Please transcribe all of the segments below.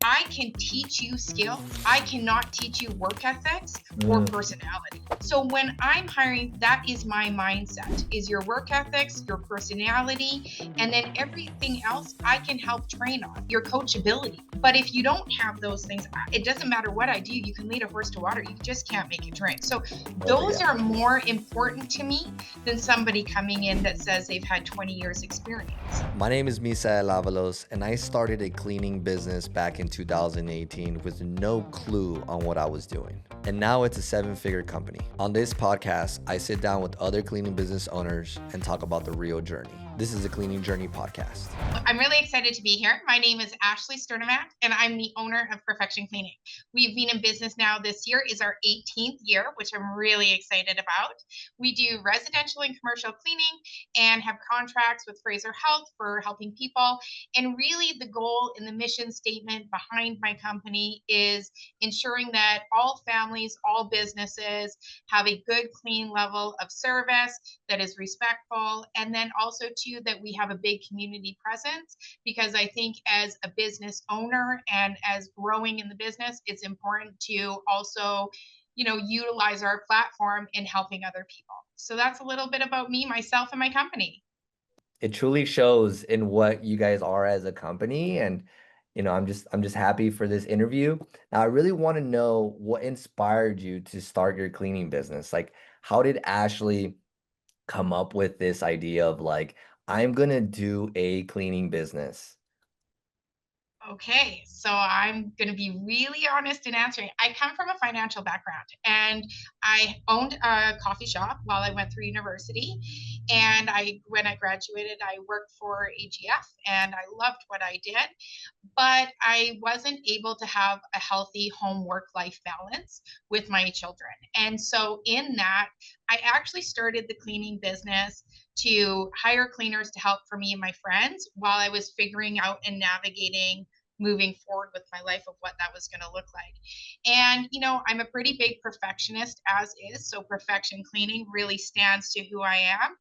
I can teach you skills. I cannot teach you work ethics or personality. So when I'm hiring, that is my mindset, is your work ethics, your personality, and then everything else I can help train on, your coachability. But if you don't have those things, it doesn't matter what I do. You can lead a horse to water. You just can't make it drink. So those are more important to me than somebody coming in that says they've had 20 years experience. My name is Misa Avalos, and I started a cleaning business back in 2018 with no clue on what I was doing. And now it's a 7-figure company. On this podcast, I sit down with other cleaning business owners and talk about the real journey. This is a Cleaning Journey podcast. I'm really excited to be here. My name is Ashley Sturtevant, and I'm the owner of Perfection Cleaning. We've been in business now. This year is our 18th year, which I'm really excited about. We do residential and commercial cleaning and have contracts with Fraser Health for helping people. And really the goal and the mission statement behind my company is ensuring that all families, all businesses have a good, clean level of service that is respectful, and then also too that we have a big community presence, because I think as a business owner and as growing in the business, it's important to also utilize our platform in helping other people. So that's a little bit about me, myself, and my company. It truly shows in what you guys are as a company, and I'm just happy for this interview. Now, I really want to know what inspired you to start your cleaning business. Like, how did Ashley come up with this idea of like, I'm gonna do a cleaning business? Okay, so I'm going to be really honest in answering. I come from a financial background, and I owned a coffee shop while I went through university. And when I graduated, I worked for AGF, and I loved what I did, but I wasn't able to have a healthy home work life balance with my children. And so in that, I actually started the cleaning business to hire cleaners to help for me and my friends while I was figuring out and navigating moving forward with my life of what that was going to look like. And I'm a pretty big perfectionist as is, so perfection cleaning really stands to who I am.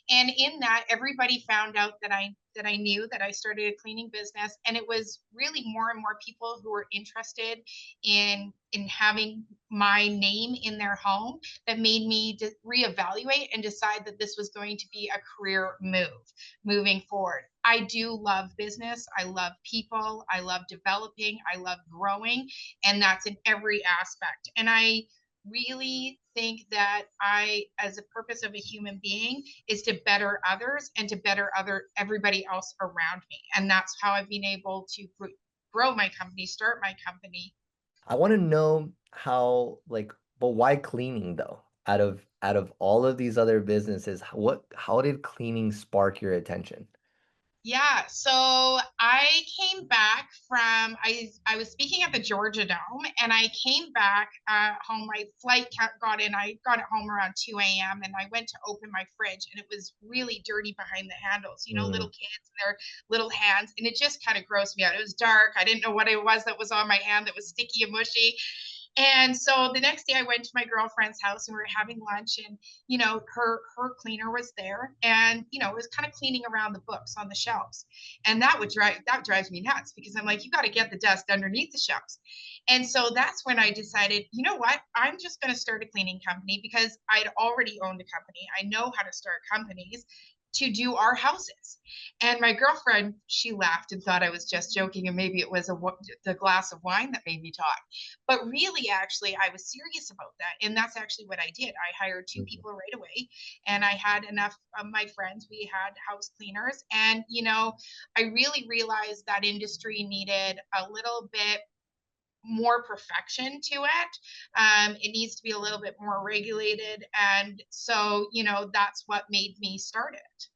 And in that, everybody found out that I knew that I started a cleaning business, and it was really more and more people who were interested in having my name in their home that made me reevaluate and decide that this was going to be a career moving forward. I do love business. I love people. I love developing. I love growing. And that's in every aspect. And I really think that as a purpose of a human being, is to better others and to better everybody else around me. And that's how I've been able to grow my company, start my company. I want to know how, like, but why cleaning though? Out of all of these other businesses, how did cleaning spark your attention? Yeah, so I came back from I was speaking at the Georgia Dome, and I came back home. My flight got in. I got at home around 2 a.m. and I went to open my fridge, and it was really dirty behind the handles. Little kids and their little hands, and it just kind of grossed me out. It was dark. I didn't know what it was that was on my hand that was sticky and mushy. And so the next day I went to my girlfriend's house, and we were having lunch, and her cleaner was there, and it was kind of cleaning around the books on the shelves. And that drives me nuts, because I'm like, you got to get the dust underneath the shelves. And so that's when I decided, you know what? I'm just going to start a cleaning company, because I'd already owned a company. I know how to start companies to do our houses. And my girlfriend, she laughed and thought I was just joking, and maybe it was the glass of wine that made me talk. But really, actually, I was serious about that. And that's actually what I did. I hired two people right away, and I had enough of my friends. We had house cleaners. And, I really realized that industry needed a little bit more perfection to it. It needs to be a little bit more regulated. And so, that's what made me start it.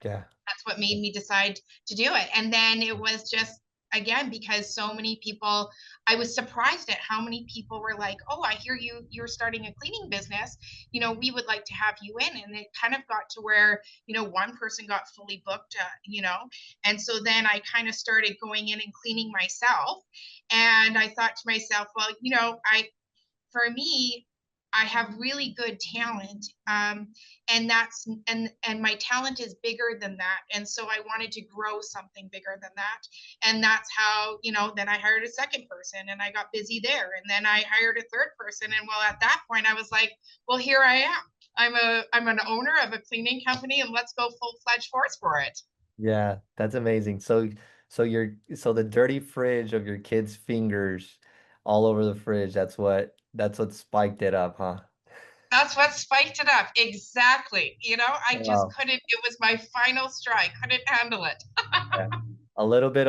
Yeah. That's what made me decide to do it. And then it was just, again, because so many people, I was surprised at how many people were like, oh, I hear you're starting a cleaning business, we would like to have you in. And it kind of got to where one person got fully booked, and so then I kind of started going in and cleaning myself. And I thought to myself, well, I for me, I have really good talent, and my talent is bigger than that, and so I wanted to grow something bigger than that, and that's how, then I hired a second person, and I got busy there, and then I hired a third person, and well, at that point, I was like, well, here I am. I'm an owner of a cleaning company, and let's go full-fledged force for it. Yeah, that's amazing. So the dirty fridge of your kids' fingers all over the fridge, that's what spiked it up, huh? That's what spiked it up. Exactly. I just Wow. couldn't. It was my final straw. I couldn't handle it. Yeah. A little bit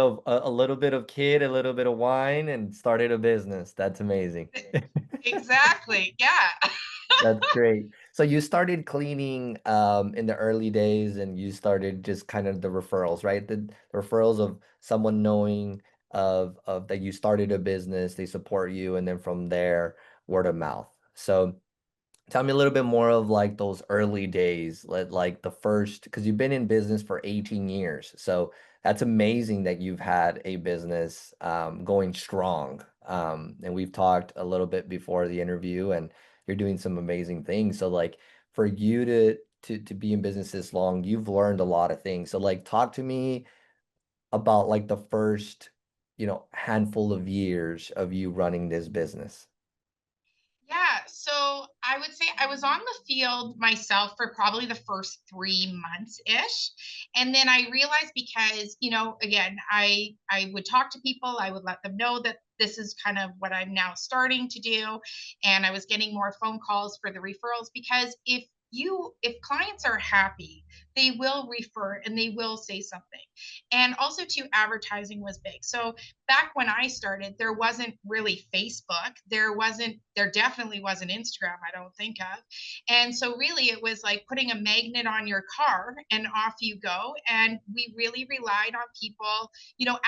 of kid, a little bit of wine, and started a business. That's amazing. Exactly. Yeah. That's great. So you started cleaning in the early days and you started just kind of the referrals, right? The referrals of someone knowing of that you started a business, they support you, and then from there, word of mouth. So tell me a little bit more of like those early days, like the first, because you've been in business for 18 years. So that's amazing that you've had a business going strong. And we've talked a little bit before the interview, and you're doing some amazing things. So like for you to be in business this long, you've learned a lot of things. So like talk to me about like the first, handful of years of you running this business. Yeah, so I would say I was on the field myself for probably the first 3 months ish. And then I realized because, again, I would talk to people, I would let them know that this is kind of what I'm now starting to do. And I was getting more phone calls for the referrals because if clients are happy, they will refer and they will say something. And also too, advertising was big. So back when I started, there wasn't really Facebook. There definitely wasn't Instagram, I don't think of. And so really it was like putting a magnet on your car and off you go. And we really relied on people,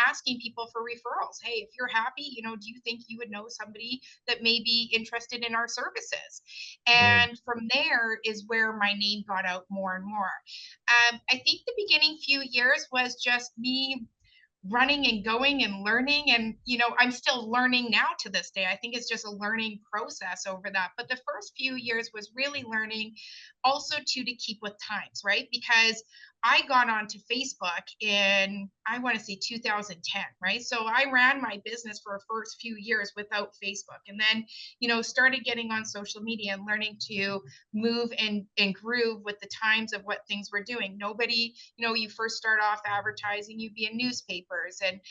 asking people for referrals. Hey, if you're happy, do you think you would know somebody that may be interested in our services? Mm, And from there is where my name got out more and more. I think the beginning few years was just me running and going and learning, and I'm still learning now to this day. I think it's just a learning process over that, but the first few years was really learning, also to keep with times, right? Because I got onto Facebook in, I want to say, 2010, right? So I ran my business for the first few years without Facebook, and then started getting on social media and learning to move and groove with the times of what things were doing. Nobody, you first start off advertising, you'd be in newspapers. And,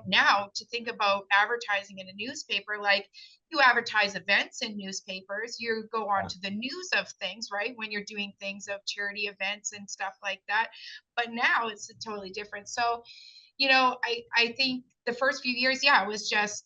now to think about advertising in a newspaper, like you advertise events in newspapers, you go on yeah. to the news of things, right? When you're doing things of charity events and stuff like that. But now it's totally different. So, I think the first few years, yeah, it was just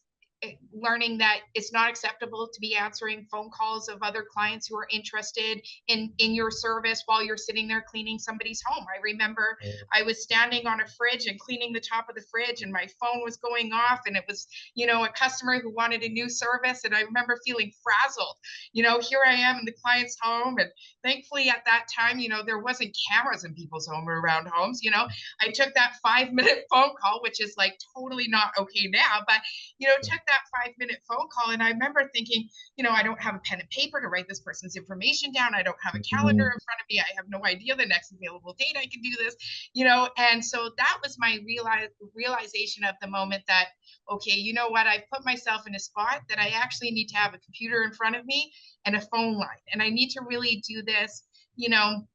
learning that it's not acceptable to be answering phone calls of other clients who are interested in your service while you're sitting there cleaning somebody's home. I remember Mm, I was standing on a fridge and cleaning the top of the fridge, and my phone was going off, and it was, a customer who wanted a new service, and I remember feeling frazzled. Here I am in the client's home, and thankfully at that time, there wasn't cameras in people's home or around homes. I took that 5 minute phone call, which is like totally not okay now, but took that 5 minute phone call. And I remember thinking, I don't have a pen and paper to write this person's information down. I don't have a calendar mm, in front of me. I have no idea the next available date I can do this, and so that was my realization of the moment that, okay, you know what? I've put myself in a spot that I actually need to have a computer in front of me and a phone line. And I need to really do this, you know,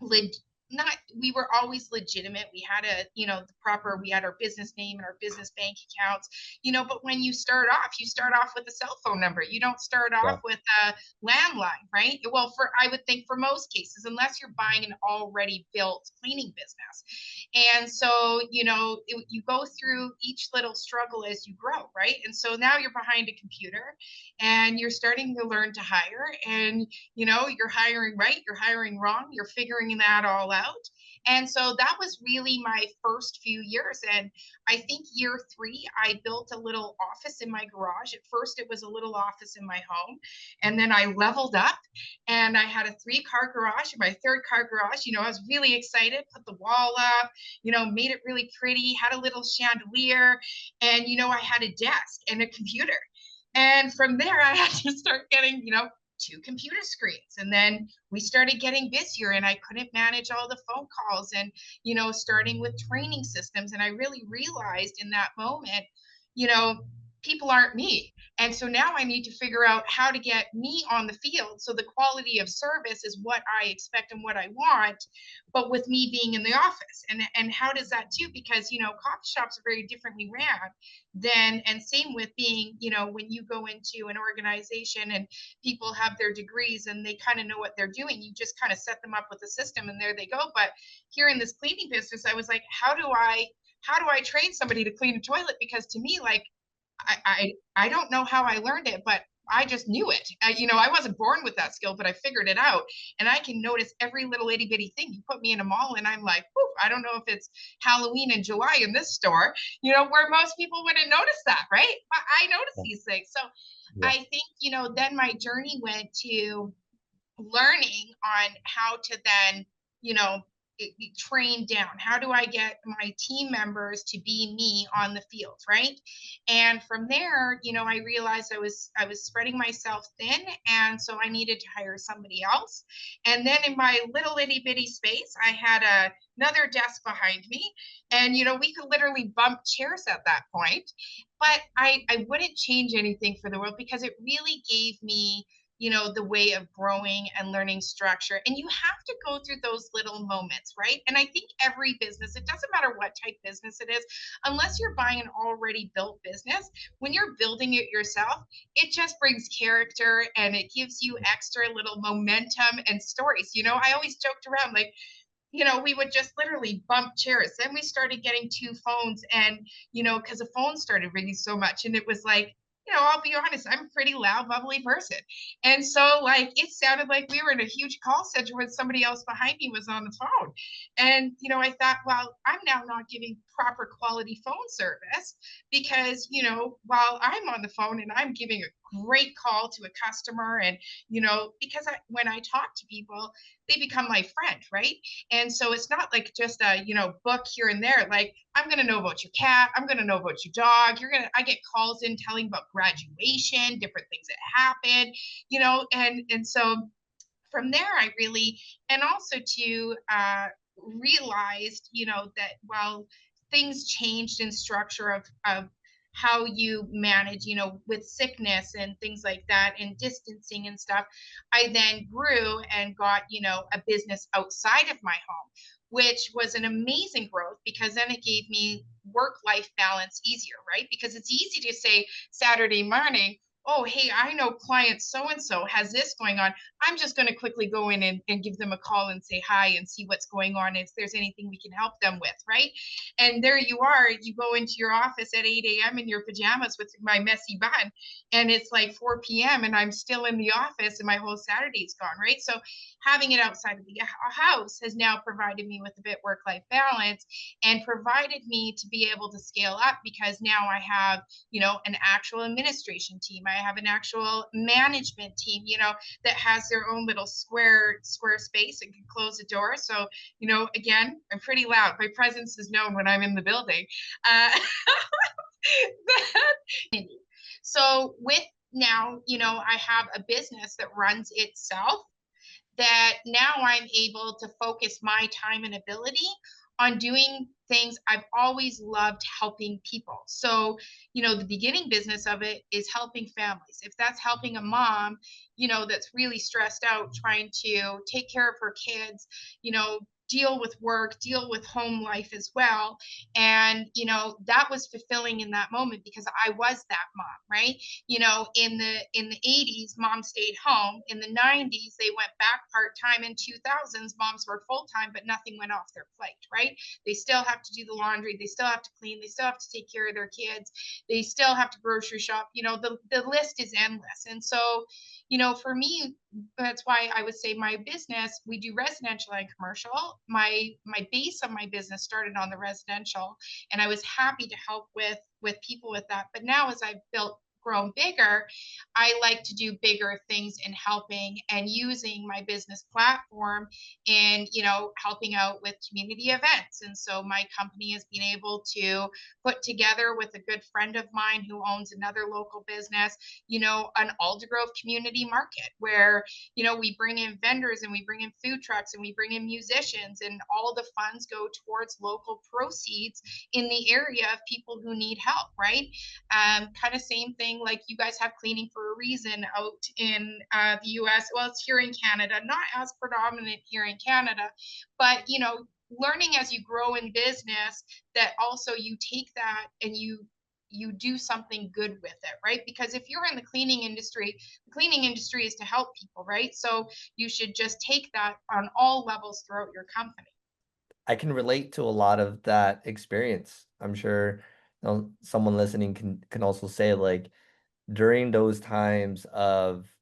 leg- not we were always legitimate. We had we had our business name and our business bank accounts, but when you start off with a cell phone number. You don't start off yeah. with a landline, right? Well, for I would think for most cases, unless you're buying an already built cleaning business. And so, you go through each little struggle as you grow, right? And so now you're behind a computer and you're starting to learn to hire, and you're hiring right, you're hiring wrong, you're figuring that all out. And so that was really my first few years. And I think year 3, I built a little office in my garage. At first, it was a little office in my home. And then I leveled up and I had a 3-car garage. My third car garage, I was really excited, put the wall up, made it really pretty, had a little chandelier. And, I had a desk and a computer. And from there, I had to start getting, two computer screens. And then we started getting busier and I couldn't manage all the phone calls and, starting with training systems. And I really realized in that moment, you know, people aren't me. And so now I need to figure out how to get me on the field. So the quality of service is what I expect and what I want, but with me being in the office. And how does that do? Because, coffee shops are very differently ran than, and same with being, when you go into an organization and people have their degrees and they kind of know what they're doing, you just kind of set them up with a system and there they go. But here in this cleaning business, I was like, how do I train somebody to clean a toilet? Because to me, like, I don't know how I learned it, but I just knew it. I wasn't born with that skill, but I figured it out. And I can notice every little itty bitty thing. You put me in a mall and I'm like, I don't know if it's Halloween in July in this store, where most people wouldn't notice that, right? But I notice these things. So Yeah. I think, then my journey went to learning on how to then, you know, train down. How do I get my team members to be me on the field, right? And from there, I realized I was spreading myself thin, and so I needed to hire somebody else. And then in my little itty bitty space, I had another desk behind me, and we could literally bump chairs at that point. But I wouldn't change anything for the world because it really gave me the way of growing and learning structure. And you have to go through those little moments, right? And I think every business, it doesn't matter what type business it is, unless you're buying an already built business, when you're building it yourself, it just brings character and it gives you extra little momentum and stories. I always joked around like, we would just literally bump chairs. Then we started getting two phones and, because the phone started ringing so much. And it was like, I'll be honest, I'm a pretty loud, bubbly person. And so, like, it sounded like we were in a huge call center when somebody else behind me was on the phone. And, I thought, well, I'm now not giving proper quality phone service because, while I'm on the phone and I'm giving a great call to a customer and, because when I talk to people, they become my friend, right? And so it's not like just a, book here and there. Like, I'm going to know about your cat. I'm going to know about your dog. I get calls in telling about graduation, different things that happen, and so from there, I really, and also to realized, that while things changed in structure of how you manage, with sickness and things like that and distancing and stuff, I then grew and got, a business outside of my home, which was an amazing growth because then it gave me work-life balance easier, right? Because it's easy to say Saturday morning, oh, hey, I know client so and so has this going on. I'm just going to quickly go in and give them a call and say hi and see what's going on, if there's anything we can help them with, right? And there you are, you go into your office at 8 a.m. in your pajamas with my messy bun, and it's like 4 p.m. and I'm still in the office and my whole Saturday's gone, right? So having it outside of the house has now provided me with a bit work-life balance and provided me to be able to scale up because now I have, an actual administration team. I have an actual management team, that has their own little square space and can close the door. So, again, I'm pretty loud. My presence is known when I'm in the building. Uh, so with now, I have a business that runs itself, that now I'm able to focus my time and ability on doing things. I've always loved helping people. So, the beginning business of it is helping families. If that's helping a mom, that's really stressed out trying to take care of her kids, deal with work, deal with home life as well. And, that was fulfilling in that moment because I was that mom, right? In the 80s, mom stayed home. In the 90s, they went back part-time. In 2000s, moms were full-time, but nothing went off their plate, right? They still have to do the laundry, they still have to clean, they still have to take care of their kids, they still have to grocery shop. The list is endless. And so, for me, that's why I would say my business, we do residential and commercial. My base of my business started on the residential, and I was happy to help with people with that. But now as I've built grown bigger, I like to do bigger things in helping and using my business platform in, helping out with community events. And so my company has been able to put together with a good friend of mine who owns another local business, an Aldergrove community market where, we bring in vendors and we bring in food trucks and we bring in musicians, and all the funds go towards local proceeds in the area of people who need help, right? Kind of same thing, like you guys have cleaning for a reason out in the US. Well, it's here in Canada, not as predominant here in Canada, but learning as you grow in business that also you take that and you do something good with it, right? Because if you're in the cleaning industry is to help people, right? So you should just take that on all levels throughout your company. I can relate to a lot of that experience. I'm sure, someone listening can also say like during those times of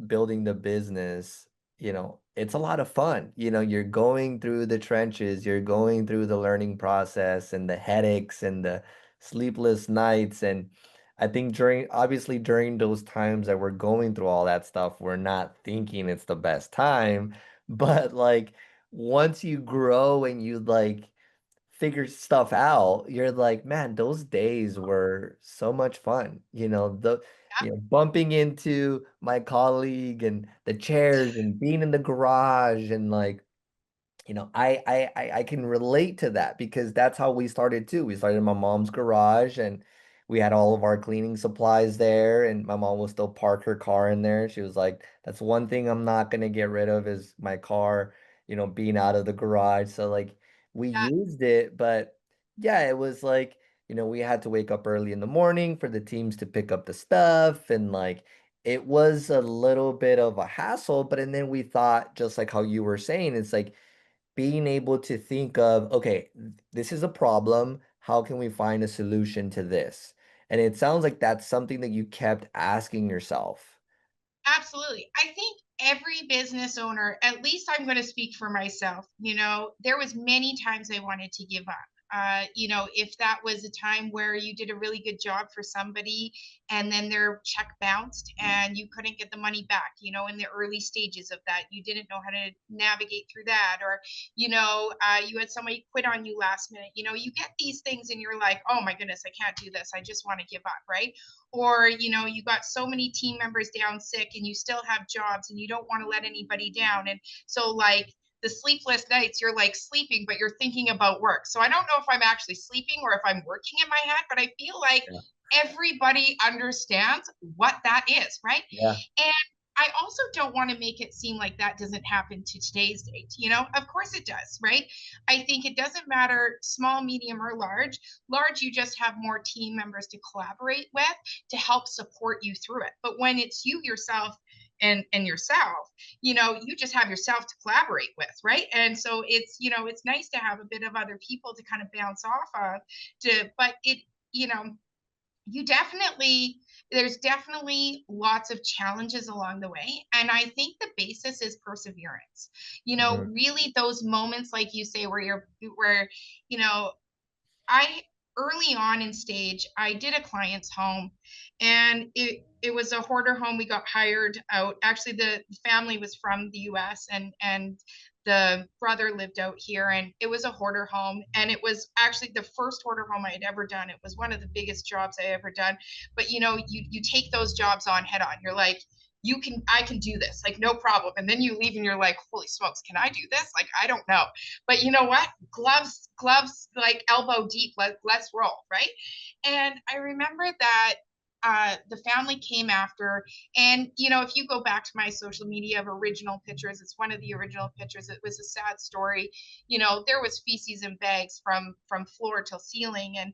building the business, it's a lot of fun. You're going through the trenches, you're going through the learning process and the headaches and the sleepless nights. And I think obviously during those times that we're going through all that stuff, we're not thinking it's the best time. But like once you grow and you like figure stuff out, you're like, man, those days were so much fun. Bumping into my colleague and the chairs and being in the garage and like, I can relate to that because that's how we started too. We started in my mom's garage and we had all of our cleaning supplies there and my mom will still park her car in there. She was like, that's one thing I'm not gonna get rid of is my car, being out of the garage. So like we Yeah, used it, but yeah, it was like, we had to wake up early in the morning for the teams to pick up the stuff and like it was a little bit of a hassle, but and then we thought, just like how you were saying, it's like being able to think of, okay, this is a problem. How can we find a solution to this? And it sounds like that's something that you kept asking yourself. absolutely. I think every business owner, at least I'm going to speak for myself, there was many times I wanted to give up. If that was a time where you did a really good job for somebody and then their check bounced and you couldn't get the money back, in the early stages of that, you didn't know how to navigate through that, or, you had somebody quit on you last minute, you get these things and you're like, oh my goodness, I can't do this. I just want to give up, right? Or you got so many team members down sick and you still have jobs and you don't want to let anybody down, and so like the sleepless nights you're like sleeping but you're thinking about work. So I don't know if I'm actually sleeping or if I'm working in my head, but I feel like Yeah. everybody understands what that is, right? Yeah. And I also don't want to make it seem like that doesn't happen to today's date. Of course it does, right? I think it doesn't matter small, medium, or large. Large, you just have more team members to collaborate with to help support you through it. But when it's you yourself and yourself, you just have yourself to collaborate with, right? And so it's nice to have a bit of other people to kind of bounce off of but you know, you definitely there's definitely lots of challenges along the way, and I think the basis is perseverance. Mhm. Really those moments like you say where you know I early on in stage, I did a client's home, and it was a hoarder home. We got hired out. Actually, the family was from the US, and the brother lived out here, and it was a hoarder home, and it was actually the first hoarder home I had ever done. It was one of the biggest jobs I ever done. But you take those jobs on head on. You're like, I can do this, like no problem. And then you leave and you're like, holy smokes, can I do this? Like, I don't know. But you know what? Gloves like elbow deep. Let's roll, right? And I remember that the family came after, and if you go back to my social media of original pictures, it's one of the original pictures. It was a sad story. There was feces and bags from floor till ceiling, and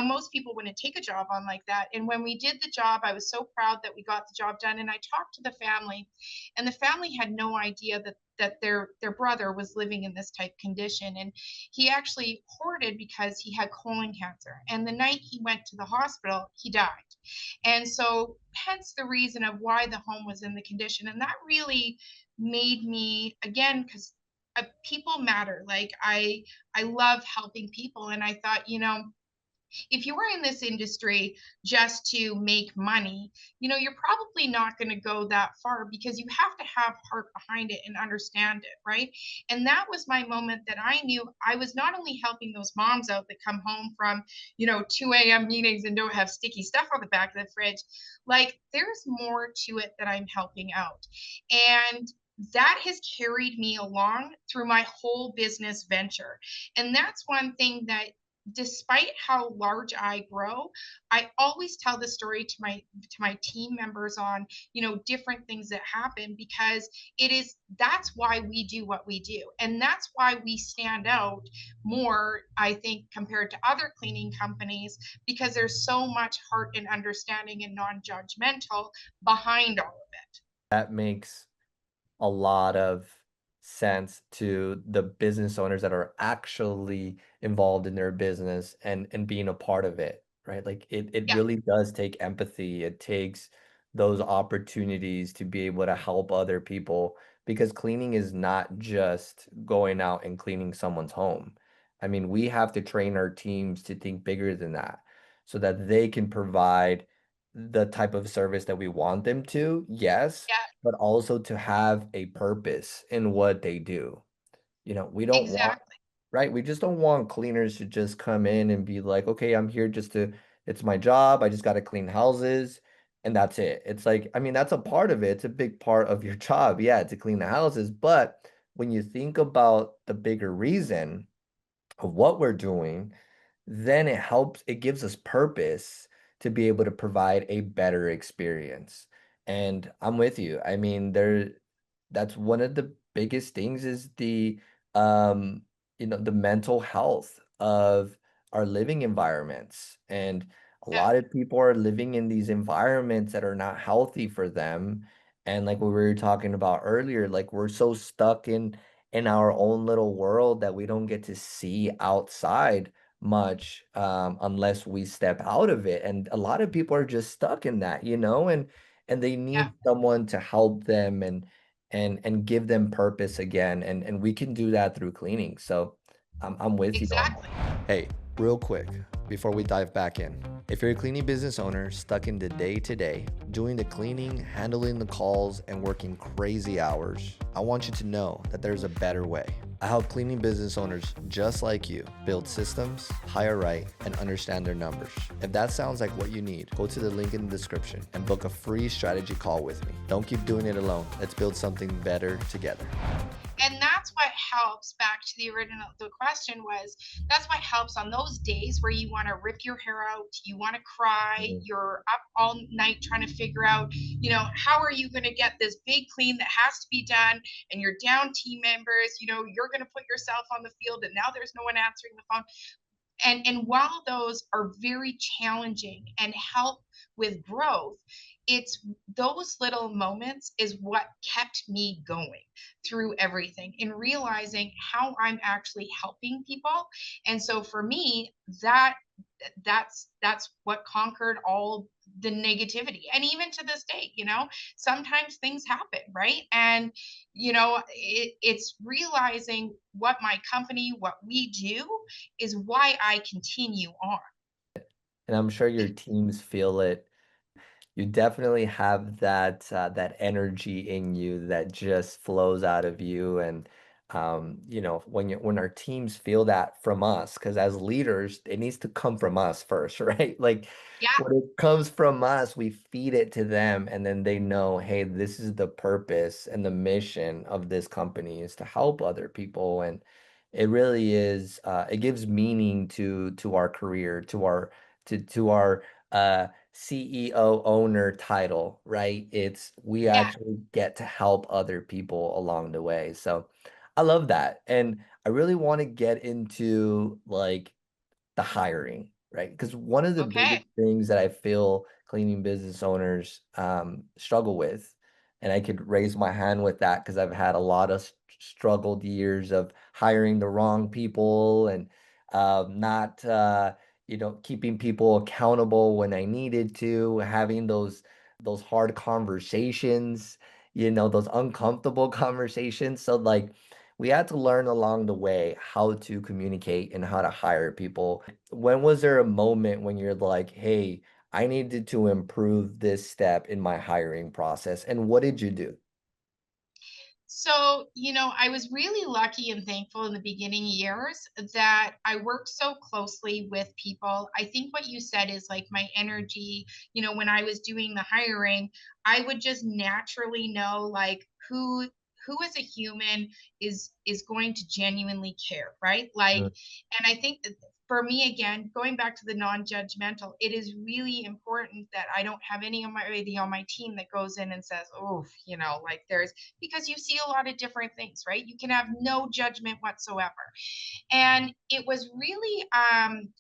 most people wouldn't take a job on like that. And when we did the job, I was so proud that we got the job done. And I talked to the family, and the family had no idea that their brother was living in this type condition, and he actually hoarded because he had colon cancer, and the night he went to the hospital he died. And so hence the reason of why the home was in the condition, and that really made me, again, because people matter. Like I love helping people, and I thought, if you are in this industry just to make money, you're probably not going to go that far because you have to have heart behind it and understand it, right? And that was my moment that I knew I was not only helping those moms out that come home from, 2 a.m. meetings and don't have sticky stuff on the back of the fridge. Like, there's more to it that I'm helping out. And that has carried me along through my whole business venture. And that's one thing that, despite how large I grow, I always tell the story to my team members on, different things that happen, because that's why we do what we do. And that's why we stand out more, I think, compared to other cleaning companies, because there's so much heart and understanding and non-judgmental behind all of it. That makes a lot of sense to the business owners that are actually involved in their business and being a part of it, right? Like it Yeah, really does take empathy. It takes those opportunities to be able to help other people because cleaning is not just going out and cleaning someone's home. I mean, we have to train our teams to think bigger than that so that they can provide the type of service that we want them to, yes, yeah, but also to have a purpose in what they do. We don't want, exactly. right? We just don't want cleaners to just come in and be like, okay, I'm here just to, it's my job. I just got to clean houses and that's it. It's like, I mean, that's a part of it. It's a big part of your job. Yeah, to clean the houses. But when you think about the bigger reason of what we're doing, then it gives us purpose to be able to provide a better experience. And I'm with you. I mean, that's one of the biggest things is um, the mental health of our living environments. And a Yeah, lot of people are living in these environments that are not healthy for them. And like what we were talking about earlier, like we're so stuck in our own little world that we don't get to see outside much unless we step out of it. And a lot of people are just stuck in that, and they yeah, need someone to help them and give them purpose again. And we can do that through cleaning. So I'm with you on exactly. that. Hey, real quick, before we dive back in, if you're a cleaning business owner stuck in the day to day, doing the cleaning, handling the calls, and working crazy hours, I want you to know that there's a better way. I help cleaning business owners just like you build systems, hire right, and understand their numbers. If that sounds like what you need, go to the link in the description and book a free strategy call with me. Don't keep doing it alone. Let's build something better together. And that's what helps, back to the question was, that's what helps on those days where you want to rip your hair out, you want to cry, Mhm. you're up all night trying to figure out, how are you going to get this big clean that has to be done, and you're down team members, you're going to put yourself on the field and now there's no one answering the phone. And while those are very challenging and help with growth, it's those little moments is what kept me going through everything, and realizing how I'm actually helping people. And so for me, that's what conquered all the negativity. And even to this day, sometimes things happen, right? And it's realizing what my company, what we do, is why I continue on. And I'm sure your teams feel it. You definitely have that energy in you that just flows out of you. And when our teams feel that from us, because as leaders, it needs to come from us first, right? Like Yeah, when it comes from us, we feed it to them, and then they know, hey, this is the purpose and the mission of this company is to help other people. And it really is, it gives meaning to our career, to our CEO owner title, right? It's we yeah. actually get to help other people along the way. So I love that. And I really want to get into like the hiring, right? Because one of the Okay. biggest things that I feel cleaning business owners struggle with, and I could raise my hand with that because I've had a lot of struggled years of hiring the wrong people and not, keeping people accountable when I needed to, having those hard conversations, those uncomfortable conversations. So like we had to learn along the way how to communicate and how to hire people. When was there a moment when you're like, hey, I needed to improve this step in my hiring process? And what did you do? So, I was really lucky and thankful in the beginning years that I worked so closely with people. I think what you said is like my energy, when I was doing the hiring, I would just naturally know like who as a human is going to genuinely care, right? Like, Mm, and I think that for me, again, going back to the non-judgmental, it is really important that I don't have anybody on my team that goes in and says, oh, like there's, because you see a lot of different things, right? You can have no judgment whatsoever. And it was really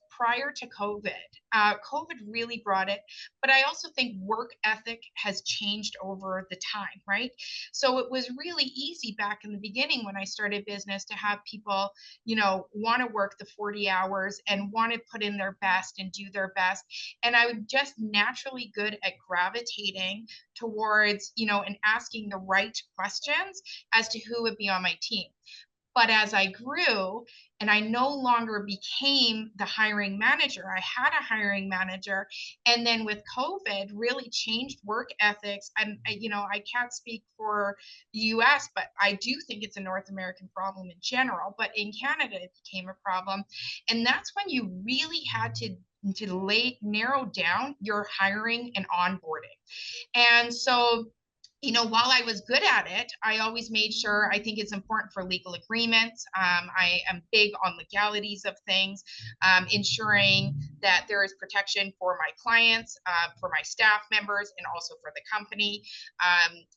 prior to COVID. COVID really brought it, but I also think work ethic has changed over the time, right? So it was really easy back in the beginning when I started business to have people, want to work the 40 hours and want to put in their best and do their best. And I was just naturally good at gravitating towards, and asking the right questions as to who would be on my team. But as I grew and I no longer became the hiring manager, I had a hiring manager. And then with COVID, really changed work ethics. And, I can't speak for the US, but I do think it's a North American problem in general. But in Canada, it became a problem. And that's when you really had to narrow down your hiring and onboarding. And so, while I was good at it, I always made sure, I think it's important for legal agreements. I am big on legalities of things, ensuring that there is protection for my clients, for my staff members, and also for the company.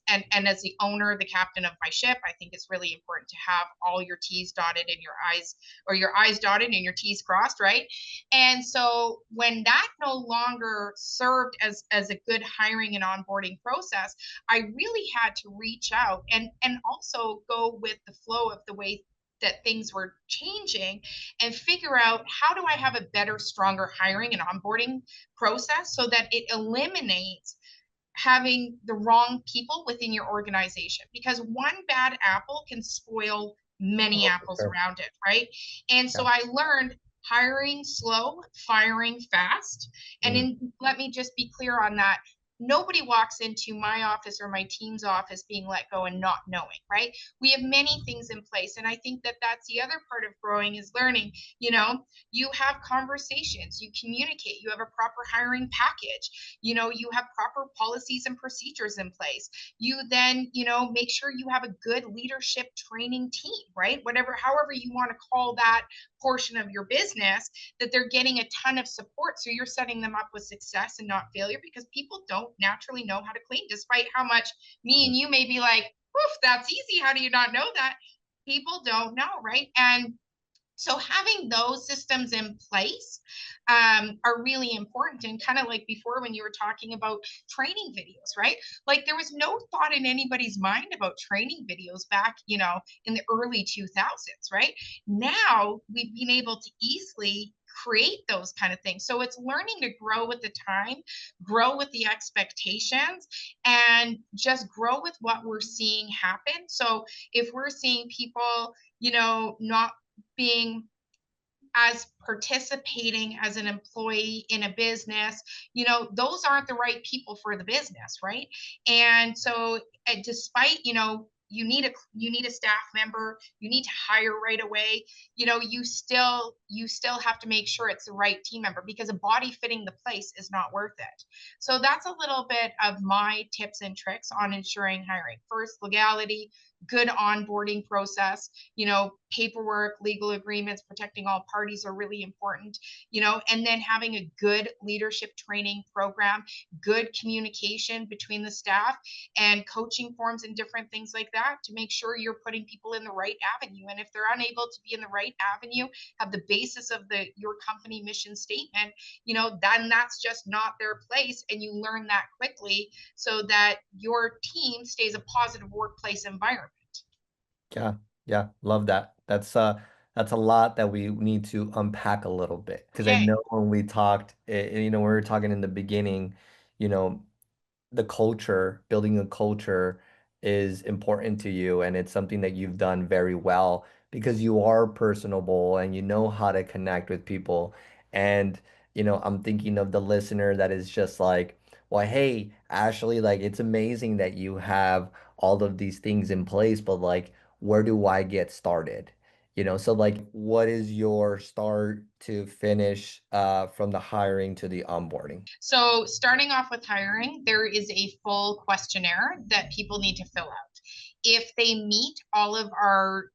And as the owner, the captain of my ship, I think it's really important to have all your T's dotted and your I's, or your I's dotted and your T's crossed, right? And so when that no longer served as a good hiring and onboarding process, I really had to reach out and also go with the flow of the way that things were changing and figure out how do I have a better, stronger hiring and onboarding process so that it eliminates having the wrong people within your organization, because one bad apple can spoil many oh, for apples sure. around it, right? And so Yeah. I learned hiring slow, firing fast. And Mm, let me just be clear on that. Nobody walks into my office or my team's office being let go and not knowing, right? We have many things in place. And I think that that's the other part of growing is learning. You have conversations, you communicate, you have a proper hiring package, you have proper policies and procedures in place. You then, make sure you have a good leadership training team, right? Whatever, however you want to call that portion of your business, that they're getting a ton of support. So you're setting them up with success and not failure, because people don't naturally know how to clean, despite how much me mm. and you may be like, "Oof, that's easy. How do you not know that?" People don't know, right? And so having those systems in place are really important. And kind of like before when you were talking about training videos, right? Like there was no thought in anybody's mind about training videos back, in the early 2000s, right? Now we've been able to easily create those kind of things. So it's learning to grow with the time, grow with the expectations, and just grow with what we're seeing happen. So if we're seeing people, not being as participating as an employee in a business, those aren't the right people for the business, right? And so, despite, you need a staff member, you need to hire right away, you still have to make sure it's the right team member, because a body fitting the place is not worth it. So that's a little bit of my tips and tricks on ensuring hiring. First, legality, good onboarding process, paperwork, legal agreements, protecting all parties are really important, and then having a good leadership training program, good communication between the staff, and coaching forms and different things like that to make sure you're putting people in the right avenue. And if they're unable to be in the right avenue, have the basis of your company mission statement, then that's just not their place. And you learn that quickly so that your team stays a positive workplace environment. Yeah, yeah, love that. That's a lot that we need to unpack a little bit. Because I Okay. know when we talked, we were talking in the beginning, you know, the culture, building a culture is important to you, and it's something that you've done very well because you are personable and you know how to connect with people. And, I'm thinking of the listener that is just like, well, hey, Ashley, like it's amazing that you have all of these things in place, but like, where do I get started? So like, what is your start to finish from the hiring to the onboarding? So starting off with hiring, there is a full questionnaire that people need to fill out. If they meet all of our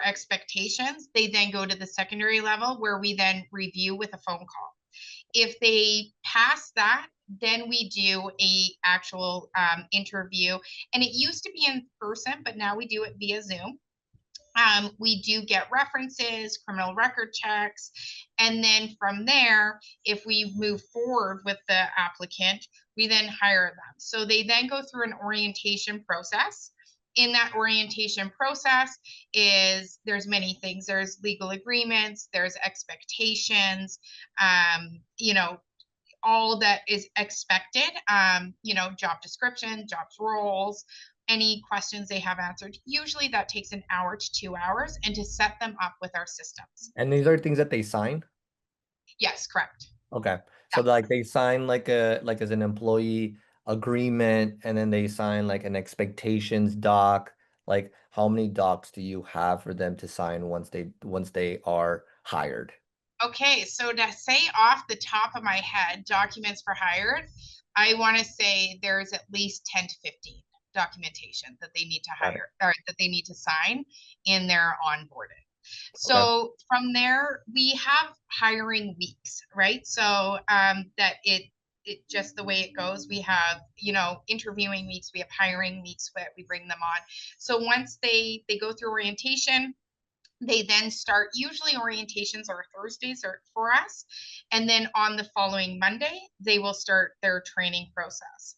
expectations, they then go to the secondary level where we then review with a phone call. If they pass that, then we do a actual interview, and it used to be in person, but now we do it via Zoom. We do get references, criminal record checks, and then from there, if we move forward with the applicant, we then hire them. So they then go through an orientation process. In that orientation process is there's many things. There's legal agreements, there's expectations, you know, all that is expected, job description, jobs roles, any questions they have answered. Usually that takes an hour to 2 hours and to set them up with our systems. And these are things that they sign? Yes, correct. Okay. So Yeah. like they sign like as an employee agreement, and then they sign like an expectations doc. Like how many docs do you have for them to sign once they are hired? Okay, so to say off the top of my head, documents for hired, I want to say there's at least 10 to 15 documentation that they need to Got it. hire or that they need to sign in their onboarding. Okay. So from there, we have hiring weeks, right? So that it just the way it goes. We have, interviewing weeks, we have hiring weeks where we bring them on. So once they go through orientation, they then start, usually orientations are Thursdays for us, and then on the following Monday they will start their training process.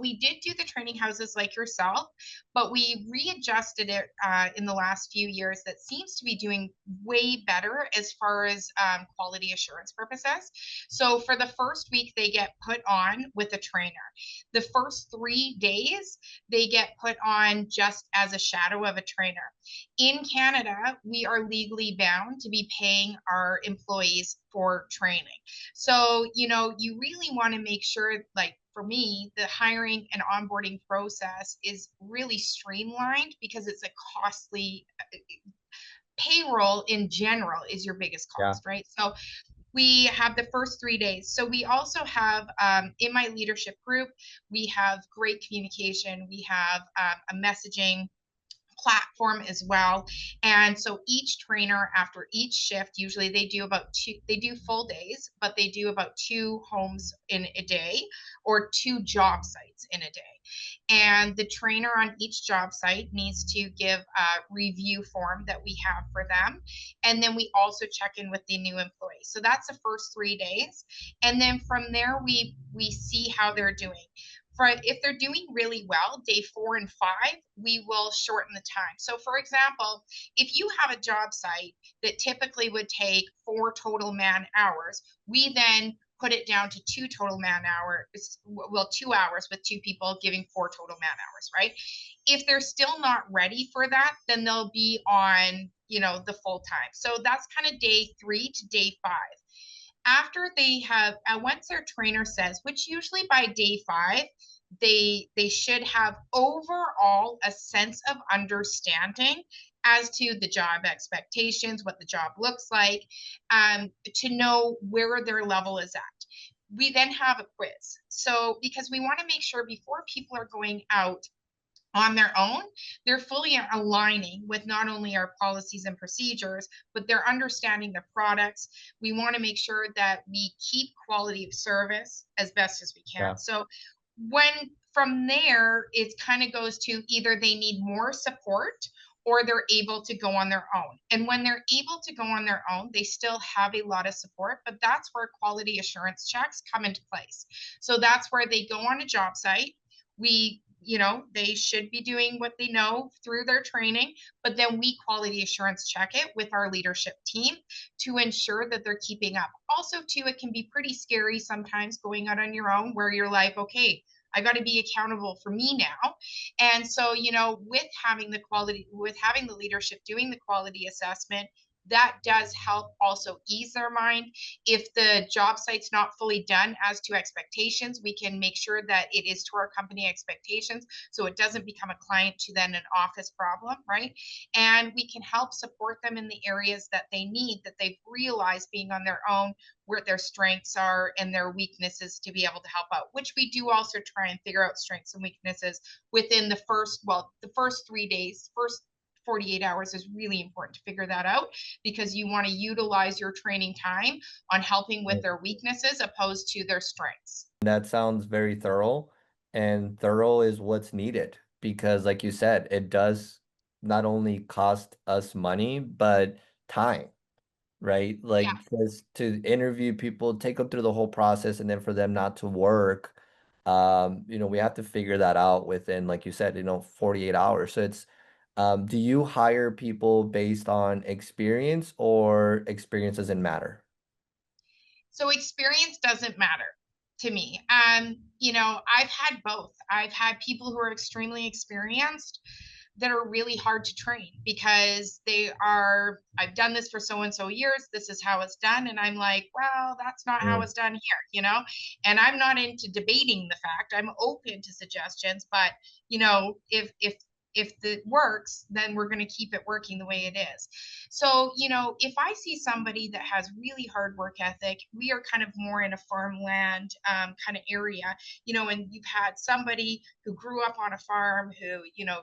We did do the training houses like yourself, but we readjusted it in the last few years. That seems to be doing way better as far as quality assurance purposes. So for the first week, they get put on with a trainer. The first 3 days, they get put on just as a shadow of a trainer. In Canada, we are legally bound to be paying our employees for training. So, you really want to make sure, like for me, the hiring and onboarding process is really streamlined because it's a costly payroll in general is your biggest Yeah. cost, right? So we have the first 3 days. So we also have in my leadership group, we have great communication. We have a messaging platform as well. And so each trainer after each shift, usually they do full days, but they do about 2 homes in a day or 2 job sites in a day. And the trainer on each job site needs to give a review form that we have for them. And then we also check in with the new employee. So that's the first 3 days. And then from there, we see how they're doing. If they're doing really well, day 4 and 5, we will shorten the time. So, for example, if you have a job site that typically would take 4 total man hours, we then put it down to 2 total man hours, well, 2 hours with 2 people giving 4 total man hours, right? If they're still not ready for that, then they'll be on, the full time. So that's kind of day 3 to day 5. After they have, once their trainer says, which usually by day 5, they should have overall a sense of understanding as to the job expectations, what the job looks like, to know where their level is at. We then have a quiz. So, because we want to make sure before people are going out on their own, they're fully aligning with not only our policies and procedures, but they're understanding the products. We want to make sure that we keep quality of service as best as we Yeah. can. So when from there, it kind of goes to either they need more support or they're able to go on their own. And when they're able to go on their own, they still have a lot of support, but that's where quality assurance checks come into place. So that's where they go on a job site. They should be doing what they know through their training, but then we quality assurance check it with our leadership team to ensure that they're keeping up. Also, too, it can be pretty scary sometimes going out on your own where you're like, okay, I got to be accountable for me now. And so, with having the leadership doing the quality assessment, that does help also ease their mind. If the job site's not fully done as to expectations, we can make sure that it is to our company expectations so it doesn't become a client to then an office problem, right? And we can help support them in the areas that they need, that they've realized being on their own, where their strengths are and their weaknesses, to be able to help out, which we do also try and figure out strengths and weaknesses within the first 3 days, first 48 hours is really important to figure that out, because you want to utilize your training time on helping with their weaknesses opposed to their strengths. That sounds very thorough, and thorough is what's needed because, like you said, it does not only cost us money, but time, right? Yeah. Like just to interview people, take them through the whole process, and then for them not to work, we have to figure that out within, like you said, 48 hours. So do you hire people based on experience or experience doesn't matter? So experience doesn't matter to me. I've had both. I've had people who are extremely experienced that are really hard to train because I've done this for so and so years. This is how it's done. And I'm like, well, that's not how Mm, it's done here. And I'm not into debating the fact. I'm open to suggestions, but if it works, then we're going to keep it working the way it is. So, if I see somebody that has really hard work ethic, we are kind of more in a farmland kind of area, and you've had somebody who grew up on a farm who,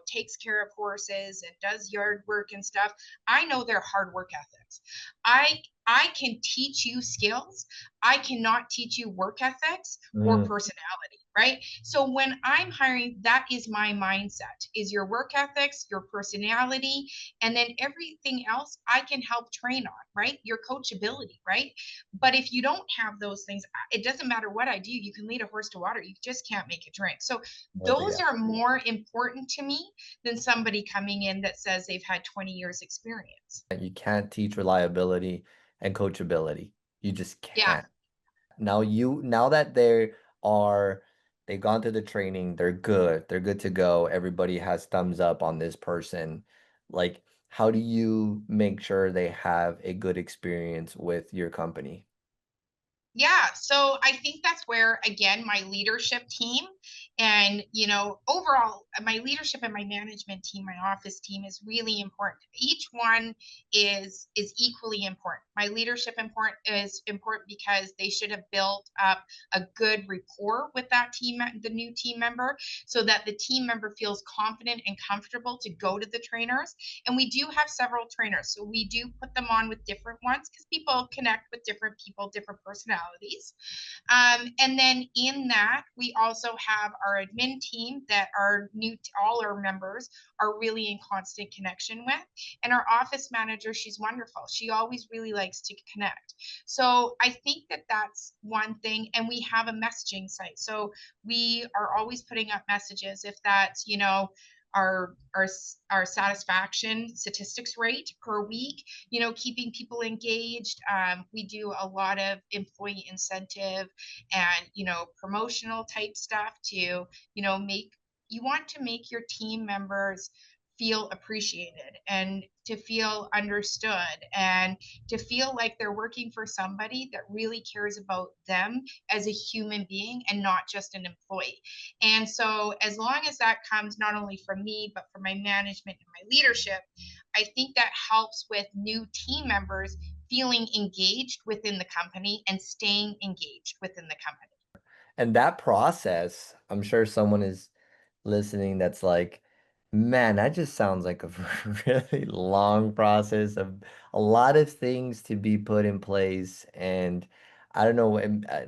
takes care of horses and does yard work and stuff. I know their hard work ethics. I can teach you skills. I cannot teach you work ethics or mm, personality, right? So when I'm hiring, that is my mindset, is your work ethics, your personality, and then everything else I can help train on, right? Your coachability, right? But if you don't have those things, it doesn't matter what I do. You can lead a horse to water, you just can't make it drink. So those yeah. are more important to me than somebody coming in that says they've had 20 years experience. You can't teach reliability and coachability. You just Yeah. can't. Now that they've gone through the training, they're good to go. Everybody has thumbs up on this person. Like, how do you make sure they have a good experience with your company? Yeah, so I think that's where, again, my leadership team and, overall, my leadership and my management team, my office team is really important. Each one is equally important. My leadership is important because they should have built up a good rapport with that team, the new team member, so that the team member feels confident and comfortable to go to the trainers. And we do have several trainers, so we do put them on with different ones because people connect with different people, different personalities. And then in that, we also have our admin team that all our members are really in constant connection with. And our office manager, she's wonderful. She always really likes to connect. So I think that that's one thing. And we have a messaging site. So we are always putting up messages if that's, our our our satisfaction statistics rate per week, keeping people engaged. We do a lot of employee incentive and, promotional type stuff to, make you want to make your team members feel appreciated and to feel understood and to feel like they're working for somebody that really cares about them as a human being and not just an employee. And so, as long as that comes not only from me, but from my management and my leadership, I think that helps with new team members feeling engaged within the company and staying engaged within the company. And that process, I'm sure someone is listening that's like, man, that just sounds like a really long process of a lot of things to be put in place. And I don't know,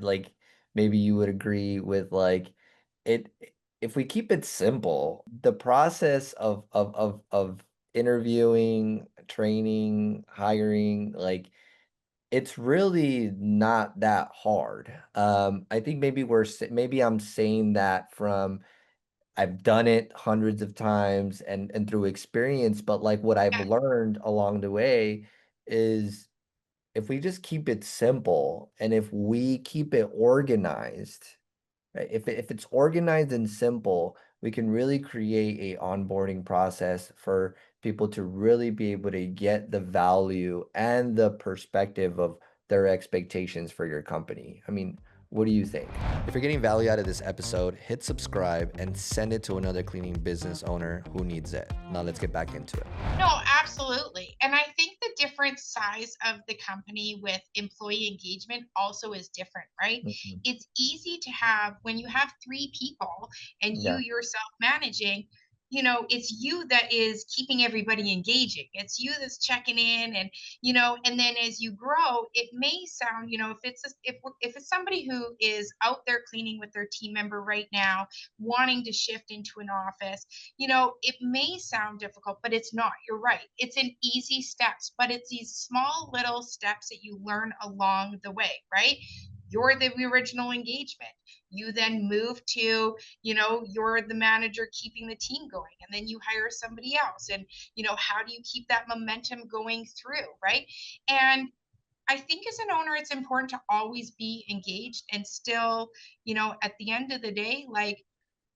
like maybe you would agree with like it if we keep it simple, the process of interviewing, training, hiring, like it's really not that hard. I think maybe I'm saying that from I've done it hundreds of times and through experience, but like what I've Yeah, learned along the way is if we just keep it simple and if we keep it organized, right? If it's organized and simple, we can really create a onboarding process for people to really be able to get the value and the perspective of their expectations for your company. I mean, what do you think? If you're getting value out of this episode, hit subscribe and send it to another cleaning business owner who needs it. Now let's get back into it. No, absolutely. And I think the different size of the company with employee engagement also is different, right? Mhm. It's easy to have when you have three people and you Yeah. yourself managing, it's you that is keeping everybody engaging. It's you that's checking in and then as you grow, it may sound, if it's somebody who is out there cleaning with their team member right now, wanting to shift into an office, it may sound difficult, but it's not. You're right. It's in easy steps, but it's these small little steps that you learn along the way, right? You're the original engagement. You then move to, you're the manager keeping the team going, and then you hire somebody else. And, how do you keep that momentum going through, right? And I think as an owner, it's important to always be engaged and still, at the end of the day, like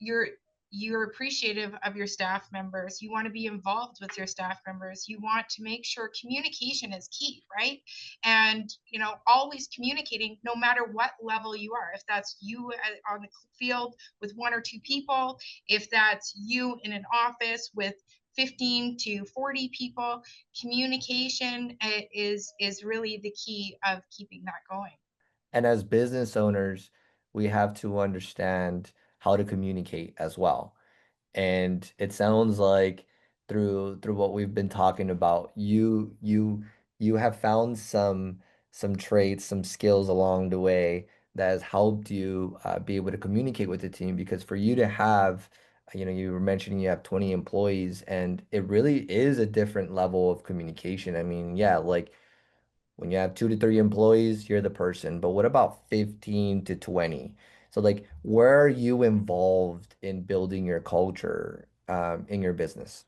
you're you're appreciative of your staff members. You want to be involved with your staff members. You want to make sure communication is key, right? And always communicating no matter what level you are. If that's you on the field with one or two people, if that's you in an office with 15 to 40 people, communication is really the key of keeping that going. And as business owners, we have to understand how to communicate as well. And it sounds like through what we've been talking about, you have found some traits, some skills along the way that has helped you be able to communicate with the team. Because for you to have, you were mentioning you have 20 employees, and it really is a different level of communication. I mean, yeah, like when you have 2 to 3 employees, you're the person. But what about 15 to 20? So like, where are you involved in building your culture in your business?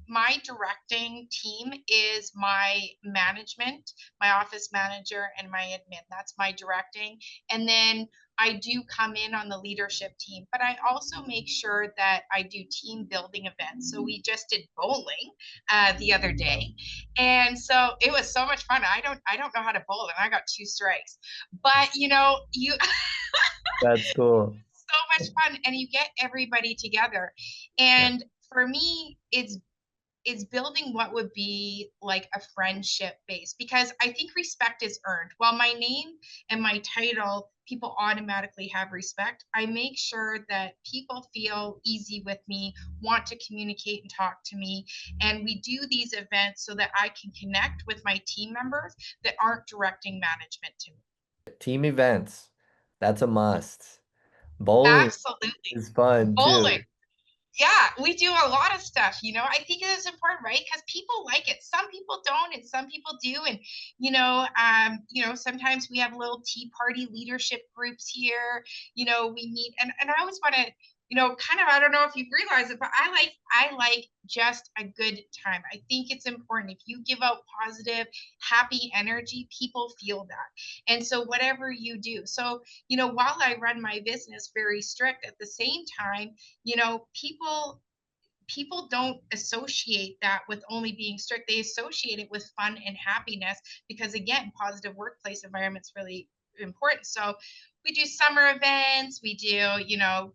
My directing team is my management, my office manager, and my admin. That's my directing. And then I do come in on the leadership team, but I also make sure that I do team building events. So we just did bowling the other day, and so it was so much fun. I don't know how to bowl, and I got two strikes, but you That's cool. so much fun, and you get everybody together. Yeah. And for me, it's building what would be like a friendship base, because I think respect is earned. While my name and my title, people automatically have respect, I make sure that people feel easy with me, want to communicate and talk to me. And we do these events so that I can connect with my team members that aren't directing management to me. Team events, that's a must. Bowling Absolutely. is fun Bowling. too. Yeah, we do a lot of stuff. I think it is important, right? Because people like it. Some people don't, and some people do. And sometimes we have little tea party leadership groups here. We meet, and I always want to, kind of. I don't know if you realize it, but I like just a good time. I think it's important. If you give out positive, happy energy, people feel that. And so whatever you do, so while I run my business very strict, at the same time, people don't associate that with only being strict. They associate it with fun and happiness, because again, positive workplace environment's really important. So we do summer events, we do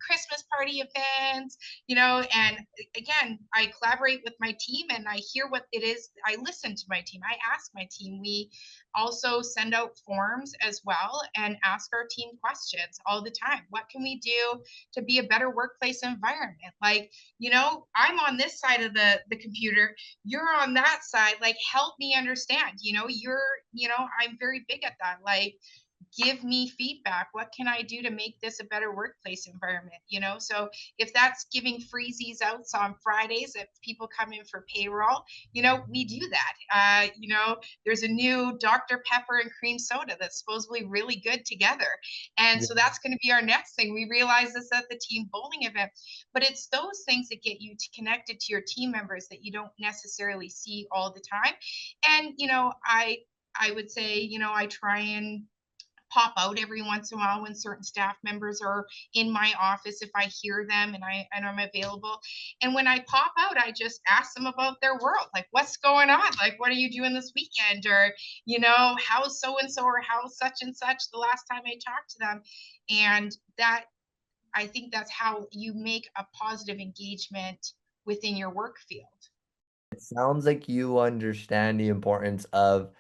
Christmas party events, and again, I collaborate with my team and I hear what it is. I listen to my team, I ask my team. We also send out forms as well and ask our team questions all the time. What can we do to be a better workplace environment? Like, I'm on this side of the computer, you're on that side, like help me understand. I'm very big at that. Like, give me feedback. What can I do to make this a better workplace environment? So if that's giving freezies out on Fridays, if people come in for payroll, we do that. There's a new Dr. Pepper and cream soda that's supposedly really good together. And Yeah. so that's going to be our next thing. We realize this at the team bowling event, but it's those things that get you to connected to your team members that you don't necessarily see all the time. And I would say, I try and pop out every once in a while when certain staff members are in my office if I hear them and I'm available. And when I pop out, I just ask them about their world, like what's going on, like what are you doing this weekend, or how's so and so, or how's such and such the last time I talked to them. And that, I think that's how you make a positive engagement within your work field. It sounds like you understand the importance of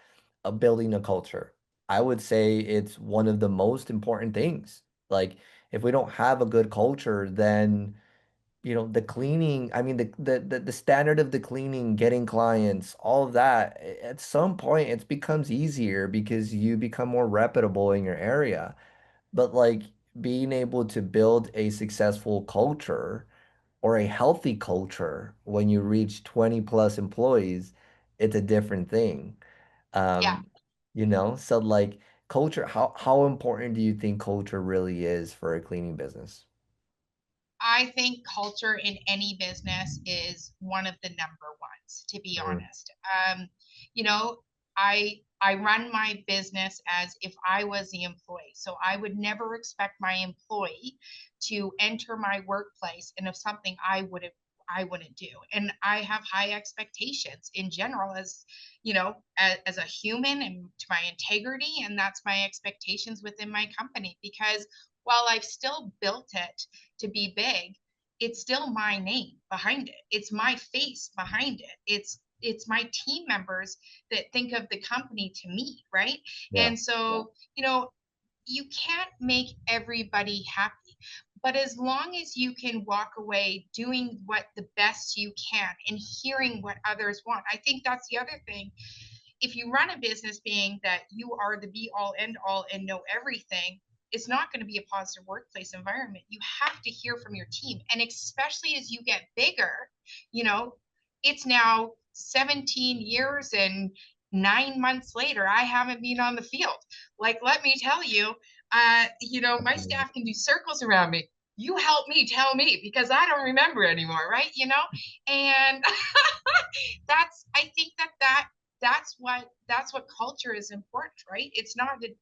building a culture. I would say it's one of the most important things. Like, if we don't have a good culture, then the cleaning, I mean, the standard of the cleaning, getting clients, all of that, at some point it becomes easier because you become more reputable in your area. But like being able to build a successful culture or a healthy culture when you reach 20 plus employees, it's a different thing. Yeah. Um, so like culture, how important do you think culture really is for a cleaning business? I think culture in any business is one of the number ones, to be Mm, honest. You know, I run my business as if I was the employee. So I would never expect my employee to enter my workplace and if something I wouldn't do. And I have high expectations in general as a human and to my integrity. And that's my expectations within my company because while I've still built it to be big, it's still my name behind it. It's my face behind it. It's my team members that think of the company to me, right? yeah. And so, you can't make everybody happy, but as long as you can walk away doing what the best you can and hearing what others want, I think that's the other thing. If you run a business being that you are the be all end all and know everything, it's not going to be a positive workplace environment. You have to hear from your team. And especially as you get bigger, you know, it's now 17 years and 9 months later, I haven't been on the field. Like, let me tell you, my staff can do circles around me. You help me tell me because I don't remember anymore, right? And I think that's what culture is important, right? It's not that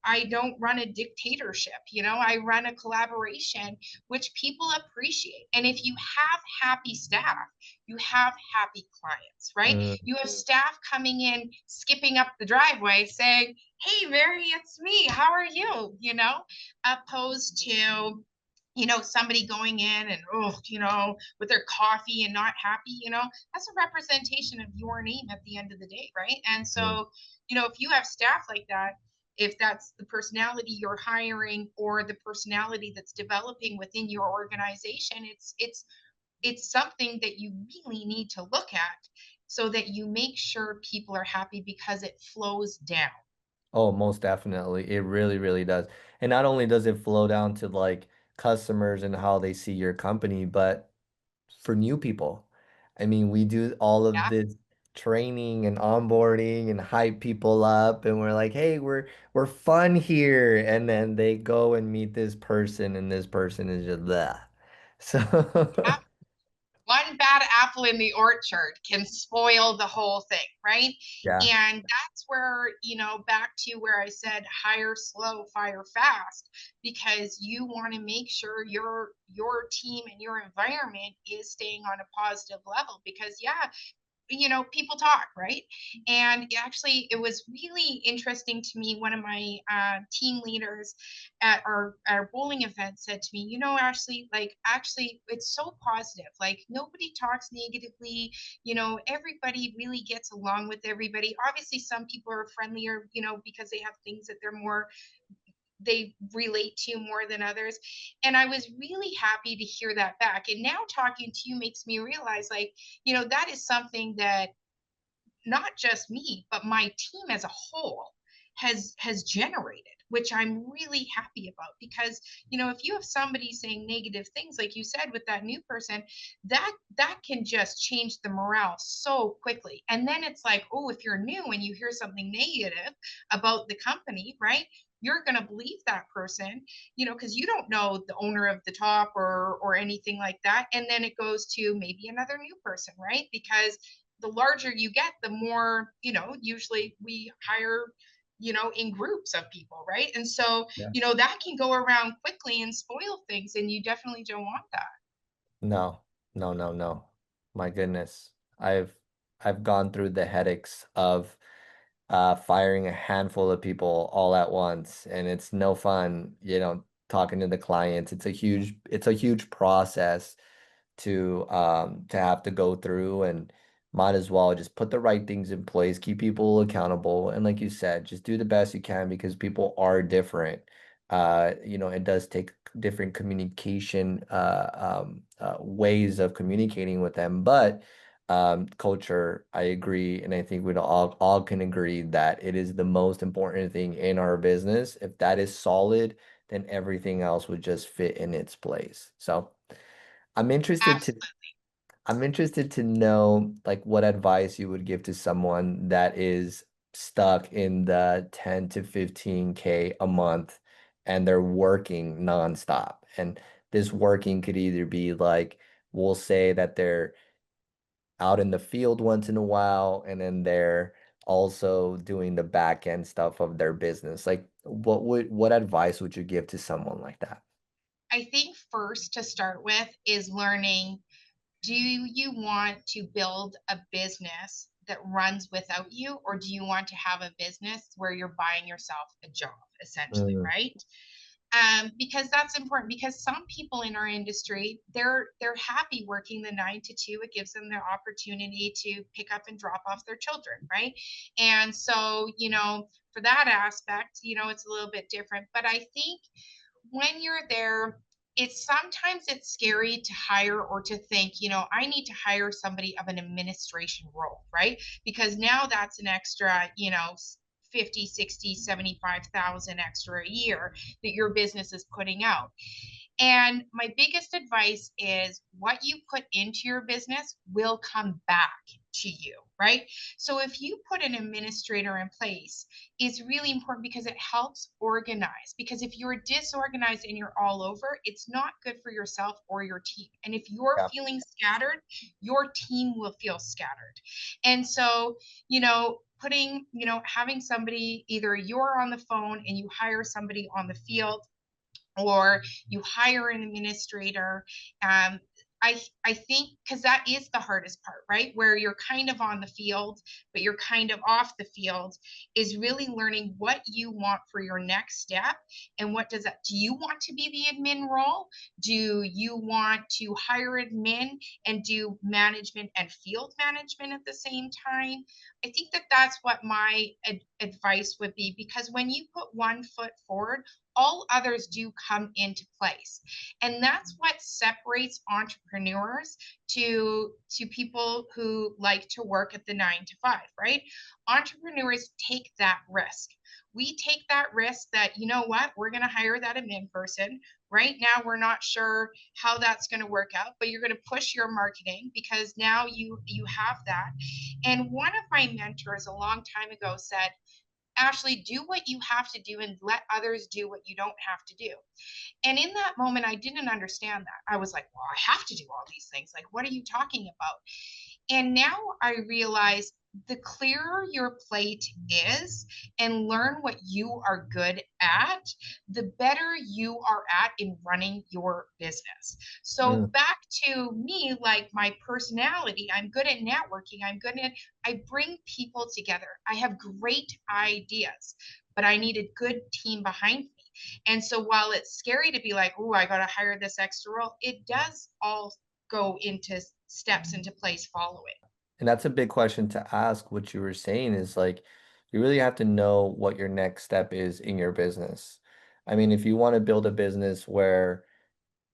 I don't run a dictatorship, I run a collaboration which people appreciate. And if you have happy staff, you have happy clients, right? Mm. You have staff coming in, skipping up the driveway saying, "Hey Mary, it's me. How are you?" Opposed to somebody going in and with their coffee and not happy, that's a representation of your name at the end of the day, right? And Mm. so, if you have staff like that, if that's the personality you're hiring or the personality that's developing within your organization, it's something that you really need to look at so that you make sure people are happy because it flows down. Oh, most definitely. It really, really does. And not only does it flow down to like customers and how they see your company, but for new people. I mean, we do all of Yeah. this training and onboarding and hype people up and we're like, "Hey, we're fun here." And then they go and meet this person and this person is just blah. Yeah. So, One bad apple in the orchard can spoil the whole thing, right? yeah. And that's where, back to where I said hire slow, fire fast, because you want to make sure your team and your environment is staying on a positive level. Because yeah, people talk, right? And actually, it was really interesting to me. One of my team leaders at our bowling event said to me, Ashley, like, actually, it's so positive. Like, nobody talks negatively. Everybody really gets along with everybody. Obviously, some people are friendlier, because they have things that they relate to more than others. And I was really happy to hear that back. And now talking to you makes me realize, like, that is something that not just me, but my team as a whole has generated, which I'm really happy about because if you have somebody saying negative things like you said with that new person, that can just change the morale so quickly. And then it's like, oh, if you're new and you hear something negative about the company, right? You're going to believe that person, because you don't know the owner of the top or anything like that. And then it goes to maybe another new person, right? Because the larger you get, the more, usually we hire, in groups of people, right? And so, Yeah. that can go around quickly and spoil things, and you definitely don't want that. No, no, no, no. My goodness. I've gone through the headaches of firing a handful of people all at once, and it's no fun, talking to the clients. It's a huge process to have to go through, and might as well just put the right things in place, keep people accountable, and like you said, just do the best you can because people are different. It does take different communication ways of communicating with them, but culture, I agree, and I think we all can agree that it is the most important thing in our business. If that is solid, then everything else would just fit in its place. So I'm interested to Absolutely. I'm interested to know like what advice you would give to someone that is stuck in the 10 to 15K a month and they're working nonstop. And this working could either be like, we'll say that they're out in the field once in a while and then they're also doing the back end stuff of their business. Like what advice would you give to someone like that? I think first to start with is learning, do you want to build a business that runs without you, or do you want to have a business where you're buying yourself a job, essentially, Mm, right? Because that's important, because some people in our industry, they're happy working the 9 to 2. It gives them the opportunity to pick up and drop off their children, right? And so, for that aspect, it's a little bit different. But I think when you're there, it's scary to hire or to think, I need to hire somebody of an administration role, right? Because now that's an extra, 50, 60, 75,000 extra a year that your business is putting out. And my biggest advice is what you put into your business will come back to you, right? So if you put an administrator in place, it's really important because it helps organize. Because if you're disorganized and you're all over, it's not good for yourself or your team. And if you're yeah. feeling scattered, your team will feel scattered. And so, having somebody, either you're on the phone and you hire somebody on the field, or you hire an administrator. um, I think, because that is the hardest part, right? Where you're kind of on the field, but you're kind of off the field, is really learning what you want for your next step. And what does that, do you want to be the admin role? Do you want to hire admin and do management and field management at the same time? I think that that's what my advice would be, because when you put one foot forward, all others do come into place. And that's what separates entrepreneurs to people who like to work at the 9 to 5, right? Entrepreneurs take that risk. We take that risk that, what, we're going to hire that admin person. Right now, we're not sure how that's going to work out, but you're going to push your marketing because now you have that. And one of my mentors a long time ago said, Ashley, do what you have to do and let others do what you don't have to do. And in that moment, I didn't understand that. I was like, well, I have to do all these things. Like, what are you talking about? And now I realize the clearer your plate is and learn what you are good at, the better you are at in running your business. So Mm. back to me, like my personality, I'm good at networking. I bring people together. I have great ideas, but I need a good team behind me. And so while it's scary to be like, oh, I got to hire this extra role, it does all go into steps into place following. And that's a big question to ask. What you were saying is like, you really have to know what your next step is in your business. I mean, if you want to build a business where,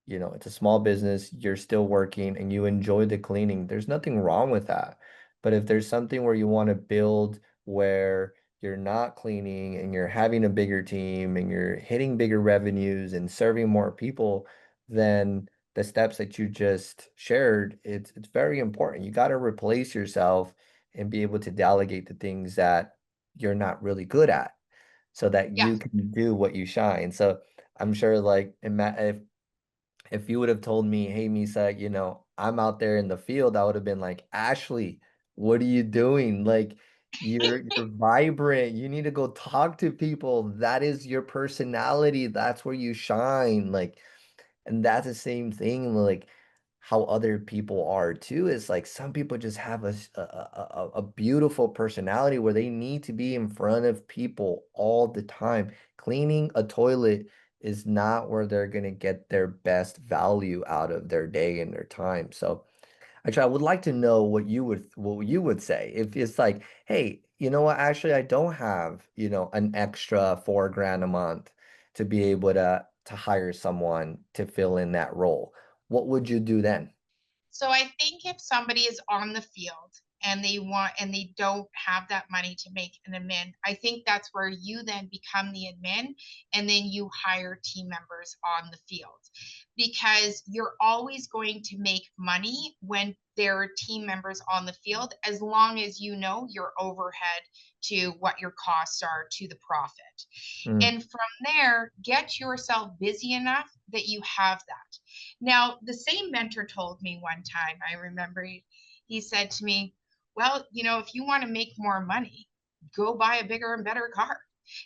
it's a small business, you're still working and you enjoy the cleaning, there's nothing wrong with that. But if there's something where you want to build where you're not cleaning and you're having a bigger team and you're hitting bigger revenues and serving more people, then the steps that you just shared, it's very important. You got to replace yourself and be able to delegate the things that you're not really good at so that Yeah. you can do what you shine. So I'm sure like if you would have told me, hey, Misa, I'm out there in the field, I would have been like, Ashley, what are you doing? Like, you're vibrant. You need to go talk to people. That is your personality. That's where you shine. Like, and that's the same thing, like how other people are too. Is like some people just have a beautiful personality where they need to be in front of people all the time. Cleaning a toilet is not where they're gonna get their best value out of their day and their time. So actually, I would like to know what you would say if it's like, hey, you know what? Actually, I don't have, an extra 4 grand a month to be able to hire someone to fill in that role. What would you do then? So I think if somebody is on the field and they don't have that money to make an admin, I think that's where you then become the admin and then you hire team members on the field, because you're always going to make money when there are team members on the field, as long as you know your overhead to what your costs are to the profit. Mm, And from there, get yourself busy enough that you have that. Now, the same mentor told me one time, I remember he said to me, well, if you want to make more money, go buy a bigger and better car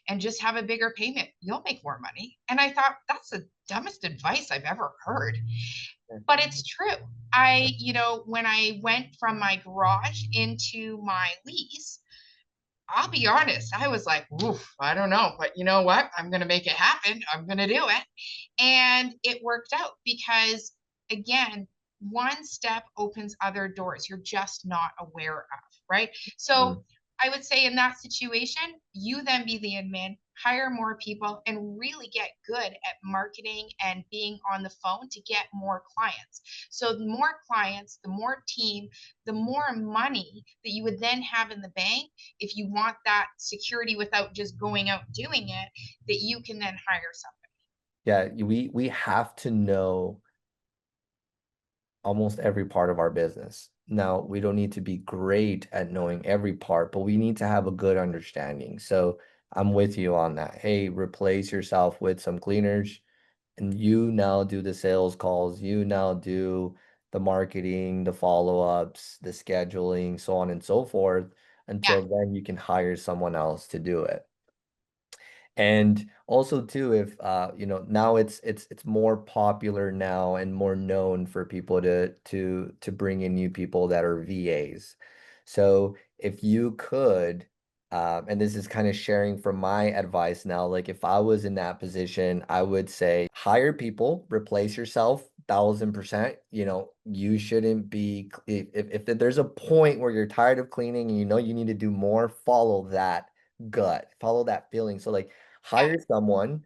and just have a bigger payment. You'll make more money. And I thought, that's the dumbest advice I've ever heard. But it's true. When I went from my garage into my lease, I'll be honest, I was like, oof, I don't know, but you know what? I'm going to make it happen. I'm going to do it. And it worked out because, again, one step opens other doors you're just not aware of, right? mm. So I would say in that situation, you then be the admin, hire more people, and really get good at marketing and being on the phone to get more clients. So the more clients, the more team, the more money that you would then have in the bank if you want that security without just going out doing it, that you can then hire somebody. Yeah, we have to know almost every part of our business. Now, we don't need to be great at knowing every part, but we need to have a good understanding. So I'm with you on that. Hey, replace yourself with some cleaners, and you now do the sales calls, you now do the marketing, the follow-ups, the scheduling, so on and so forth, Yeah, until then you can hire someone else to do it. And also too, if now it's more popular now and more known for people to bring in new people that are VAs. So if you could, and this is kind of sharing from my advice now, like if I was in that position, I would say hire people, replace yourself 1000%. You shouldn't be if there's a point where you're tired of cleaning and you know you need to do more, follow that gut, follow that feeling. So like yeah, hire someone,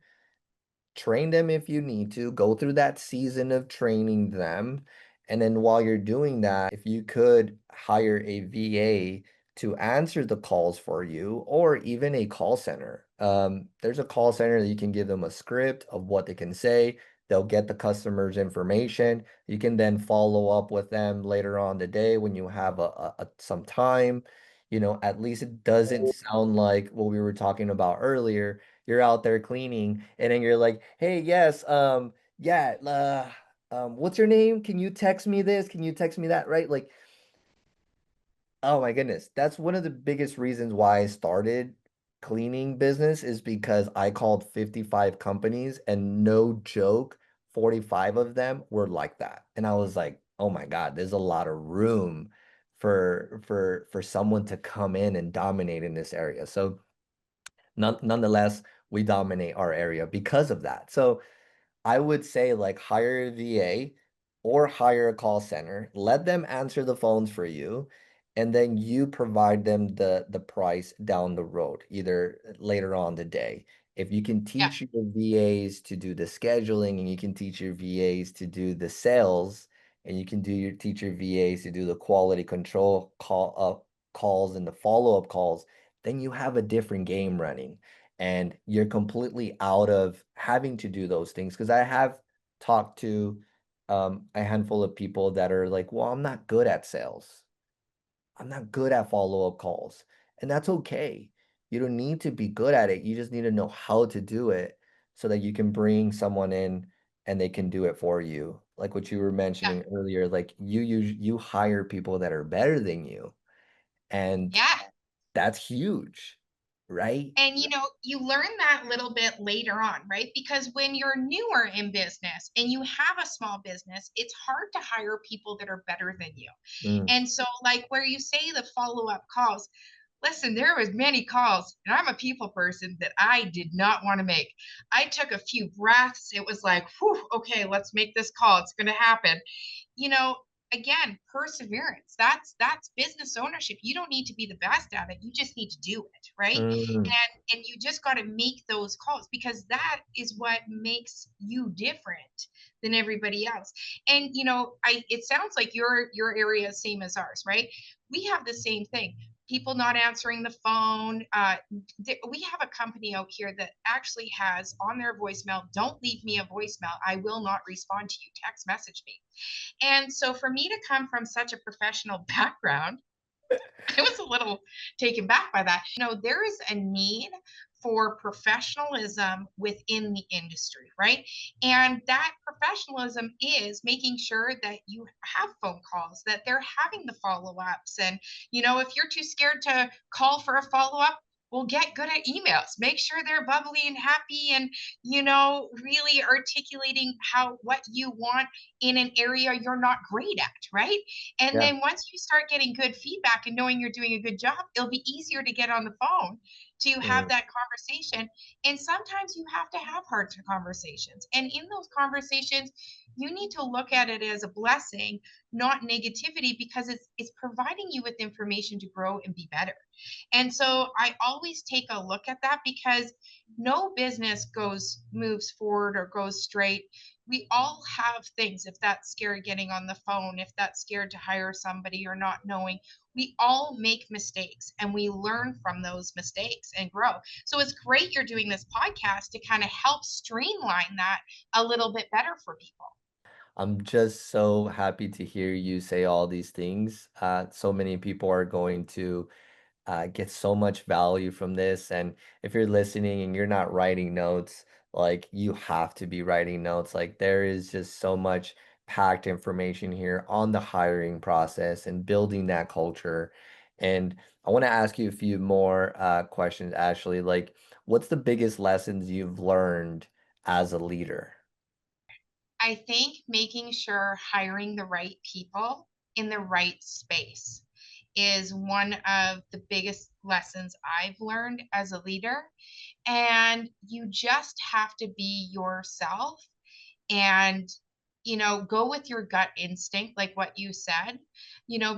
train them if you need to, go through that season of training them. And then while you're doing that, if you could hire a VA to answer the calls for you or even a call center. There's a call center that you can give them a script of what they can say. They'll get the customer's information. You can then follow up with them later on the day when you have some time. At least it doesn't sound like what we were talking about earlier. You're out there cleaning and then you're like, hey, yes, yeah, what's your name? Can you text me this? Can you text me that? Right? Like, oh my goodness. That's one of the biggest reasons why I started cleaning business is because I called 55 companies and no joke, 45 of them were like that. And I was like, oh my God, there's a lot of room for someone to come in and dominate in this area. So nonetheless, we dominate our area because of that. So I would say like hire a VA or hire a call center, let them answer the phones for you, and then you provide them the price down the road, either later on the day. If you can yeah, teach your VAs to do the scheduling and you can teach your VAs to do the sales and you can teach your VAs to do the quality control calls and the follow-up calls, then you have a different game running and you're completely out of having to do those things. Because I have talked to a handful of people that are like, well, I'm not good at sales. I'm not good at follow-up calls. And that's okay. You don't need to be good at it. You just need to know how to do it so that you can bring someone in and they can do it for you. Like what you were yeah, mentioning earlier, like you hire people that are better than you. And yeah. That's huge, right? And you learn that little bit later on, right? Because when you're newer in business and you have a small business, it's hard to hire people that are better than you. Mm, And so, like where you say the follow-up calls, listen, there was many calls, and I'm a people person that I did not want to make. I took a few breaths. It was like, whew, okay, let's make this call. It's going to happen. you know Again, perseverance, that's business ownership. You don't need to be the best at it, you just need to do it, right? mm, And you just got to make those calls, because that is what makes you different than everybody else. And I it sounds like your area is same as ours, right? We have the same thing. People not answering the phone. We have a company out here that actually has on their voicemail, don't leave me a voicemail, I will not respond to you, text message me. And so for me to come from such a professional background, I was a little taken back by that. There is a need for professionalism within the industry, right? And that professionalism is making sure that you have phone calls, that they're having the follow ups. And, if you're too scared to call for a follow up, well, get good at emails. Make sure they're bubbly and happy, and, really articulating what you want in an area you're not great at, right? And yeah. then once you start getting good feedback and knowing you're doing a good job, it'll be easier to get on the phone to have Mm, that conversation. And sometimes you have to have hard conversations. And in those conversations, you need to look at it as a blessing, not negativity, because it's providing you with information to grow and be better. And so I always take a look at that, because no business moves forward or goes straight. We all have things. If that's scared getting on the phone, if that's scared to hire somebody or not knowing, we all make mistakes and we learn from those mistakes and grow. So it's great you're doing this podcast to kind of help streamline that a little bit better for people. I'm just so happy to hear you say all these things. So many people are going to get so much value from this. And if you're listening and you're not writing notes, like you have to be writing notes. Like there is just so much packed information here on the hiring process and building that culture. And I want to ask you a few more questions, Ashley. Like, what's the biggest lessons you've learned as a leader? I think making sure hiring the right people in the right space is one of the biggest lessons I've learned as a leader. And you just have to be yourself, and go with your gut instinct, like what you said.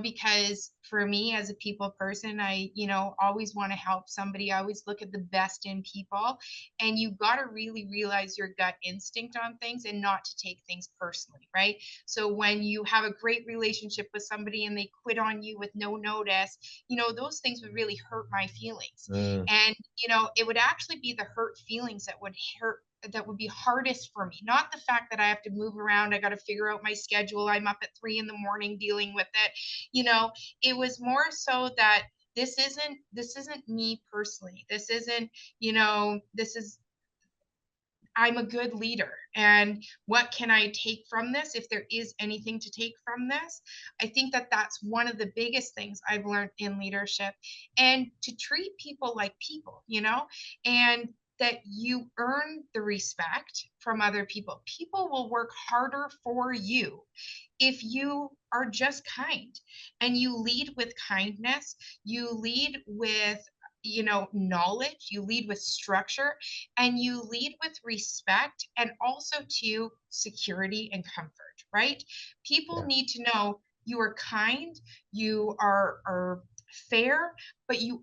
Because for me as a people person, I always want to help somebody. I always look at the best in people, and you got to really realize your gut instinct on things and not to take things personally, right? So when you have a great relationship with somebody and they quit on you with no notice, those things would really hurt my feelings. Mm, And it would actually be the hurt feelings that would be hardest for me, not the fact that I have to move around, I got to figure out my schedule, I'm up at 3 in the morning dealing with it. you know it was more so that this isn't me personally. This is I'm a good leader. And what can I take from this? If there is anything to take from this, I think that that's one of the biggest things I've learned in leadership, and to treat people like people, and that you earn the respect from other people. People will work harder for you if you are just kind, and you lead with kindness, you lead with knowledge, you lead with structure, and you lead with respect, and also to security and comfort, right? People yeah. need to know you are kind, you are fair, but you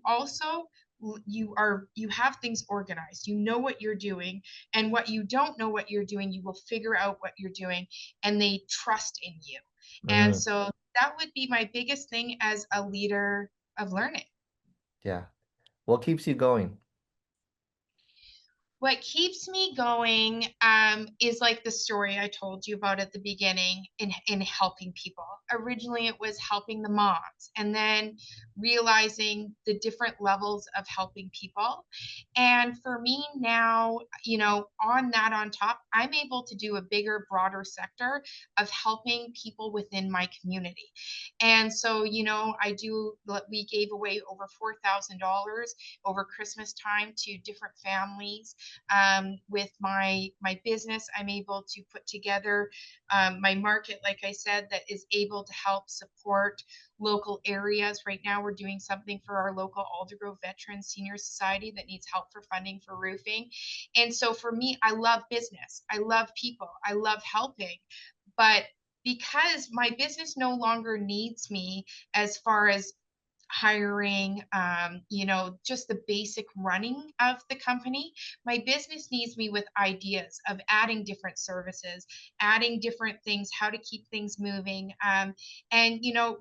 have things organized, you know what you're doing, and what you don't know what you're doing, you will figure out what you're doing, and they trust in you. And Mm, so that would be my biggest thing as a leader of learning. yeah. What keeps you going? What keeps me going is like the story I told you about at the beginning, in helping people. Originally, it was helping the moms. And then realizing the different levels of helping people. And for me now, on that on top, I'm able to do a bigger, broader sector of helping people within my community. And so, we gave away over $4,000 over Christmas time to different families. With my business, I'm able to put together my market, like I said, that is able to help support local areas. Right now, we're doing something for our local Aldergrove Veterans Senior Society that needs help for funding for roofing. And so for me, I love business. I love people. I love helping. But because my business no longer needs me as far as hiring, just the basic running of the company. My business needs me with ideas of adding different services, adding different things, how to keep things moving, and,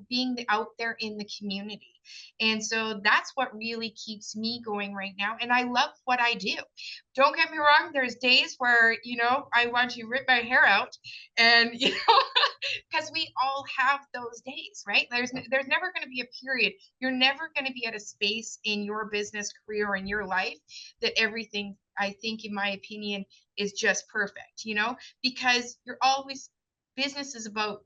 being out there in the community. And so that's what really keeps me going right now. And I love what I do. Don't get me wrong, there's days where, I want to rip my hair out and, because we all have those days, right? There's never going to be a period. You're never going to be at a space in your business career or in your life that everything, I think, in my opinion, is just perfect, because you're always, business is about,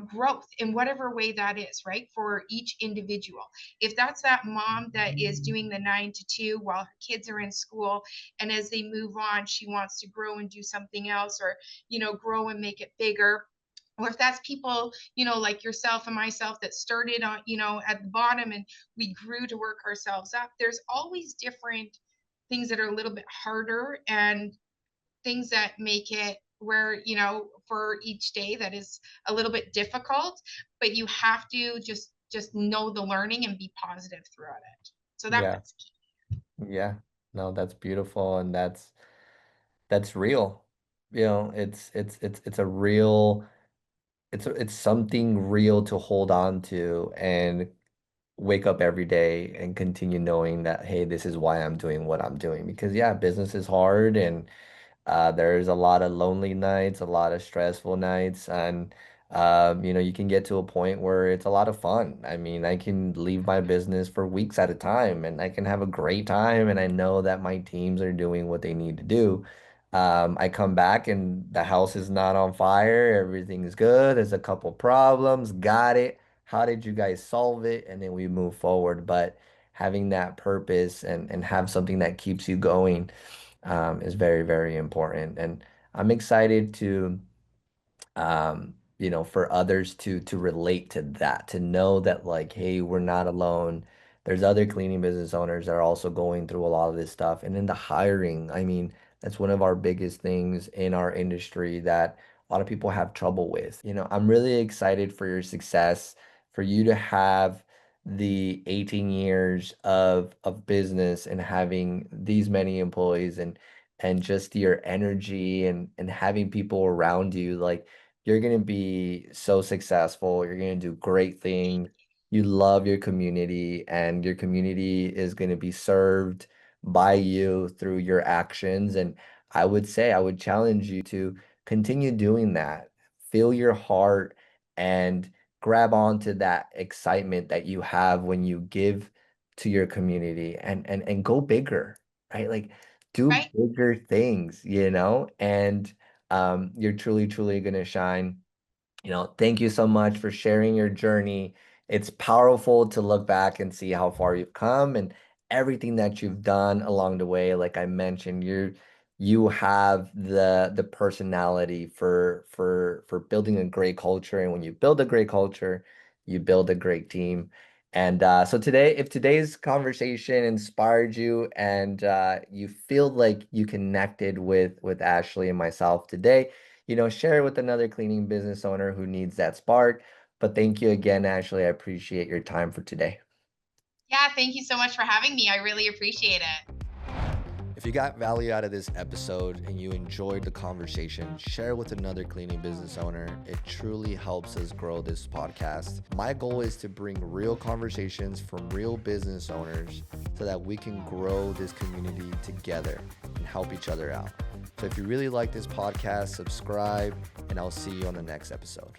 growth in whatever way that is, right? For each individual. If that's that mom that is doing the 9 to 2 while her kids are in school, and as they move on, she wants to grow and do something else, or, grow and make it bigger. Or if that's people, like yourself and myself that started on, at the bottom, and we grew to work ourselves up. There's always different things that are a little bit harder, and things that make it where, for each day that is a little bit difficult, but you have to just know the learning and be positive throughout it. So Yeah. that's key. Yeah. No, that's beautiful, and that's real. It's a real, it's something real to hold on to and wake up every day and continue knowing that, hey, this is why I'm doing what I'm doing. Because yeah, business is hard, and there's a lot of lonely nights, a lot of stressful nights, and you can get to a point where it's a lot of fun. I mean, I can leave my business for weeks at a time, and I can have a great time, and I know that my teams are doing what they need to do. I come back and the house is not on fire, everything is good. There's a couple problems, got it. How did you guys solve it? And then we move forward. But having that purpose and have something that keeps you going is very, very important. And I'm excited to, for others to relate to that, to know that like, hey, we're not alone. There's other cleaning business owners that are also going through a lot of this stuff. And then the hiring, I mean, that's one of our biggest things in our industry that a lot of people have trouble with. I'm really excited for your success, for you to have the 18 years of business and having these many employees and just your energy and having people around you. Like, you're going to be so successful. You're going to do great things. You love your community, and your community is going to be served by you through your actions. And I would say, I would challenge you to continue doing that. Feel your heart and grab onto that excitement that you have when you give to your community, and go bigger, right? Like, do Right. bigger things, and you're truly, truly going to shine. Thank you so much for sharing your journey. It's powerful to look back and see how far you've come and everything that you've done along the way. Like I mentioned, you have the personality for building a great culture. And when you build a great culture, you build a great team. And so today, if today's conversation inspired you and you feel like you connected with Ashley and myself today, share it with another cleaning business owner who needs that spark. But thank you again, Ashley. I appreciate your time for today. Yeah, thank you so much for having me. I really appreciate it. If you got value out of this episode and you enjoyed the conversation, share with another cleaning business owner. It truly helps us grow this podcast. My goal is to bring real conversations from real business owners so that we can grow this community together and help each other out. So if you really like this podcast, subscribe, and I'll see you on the next episode.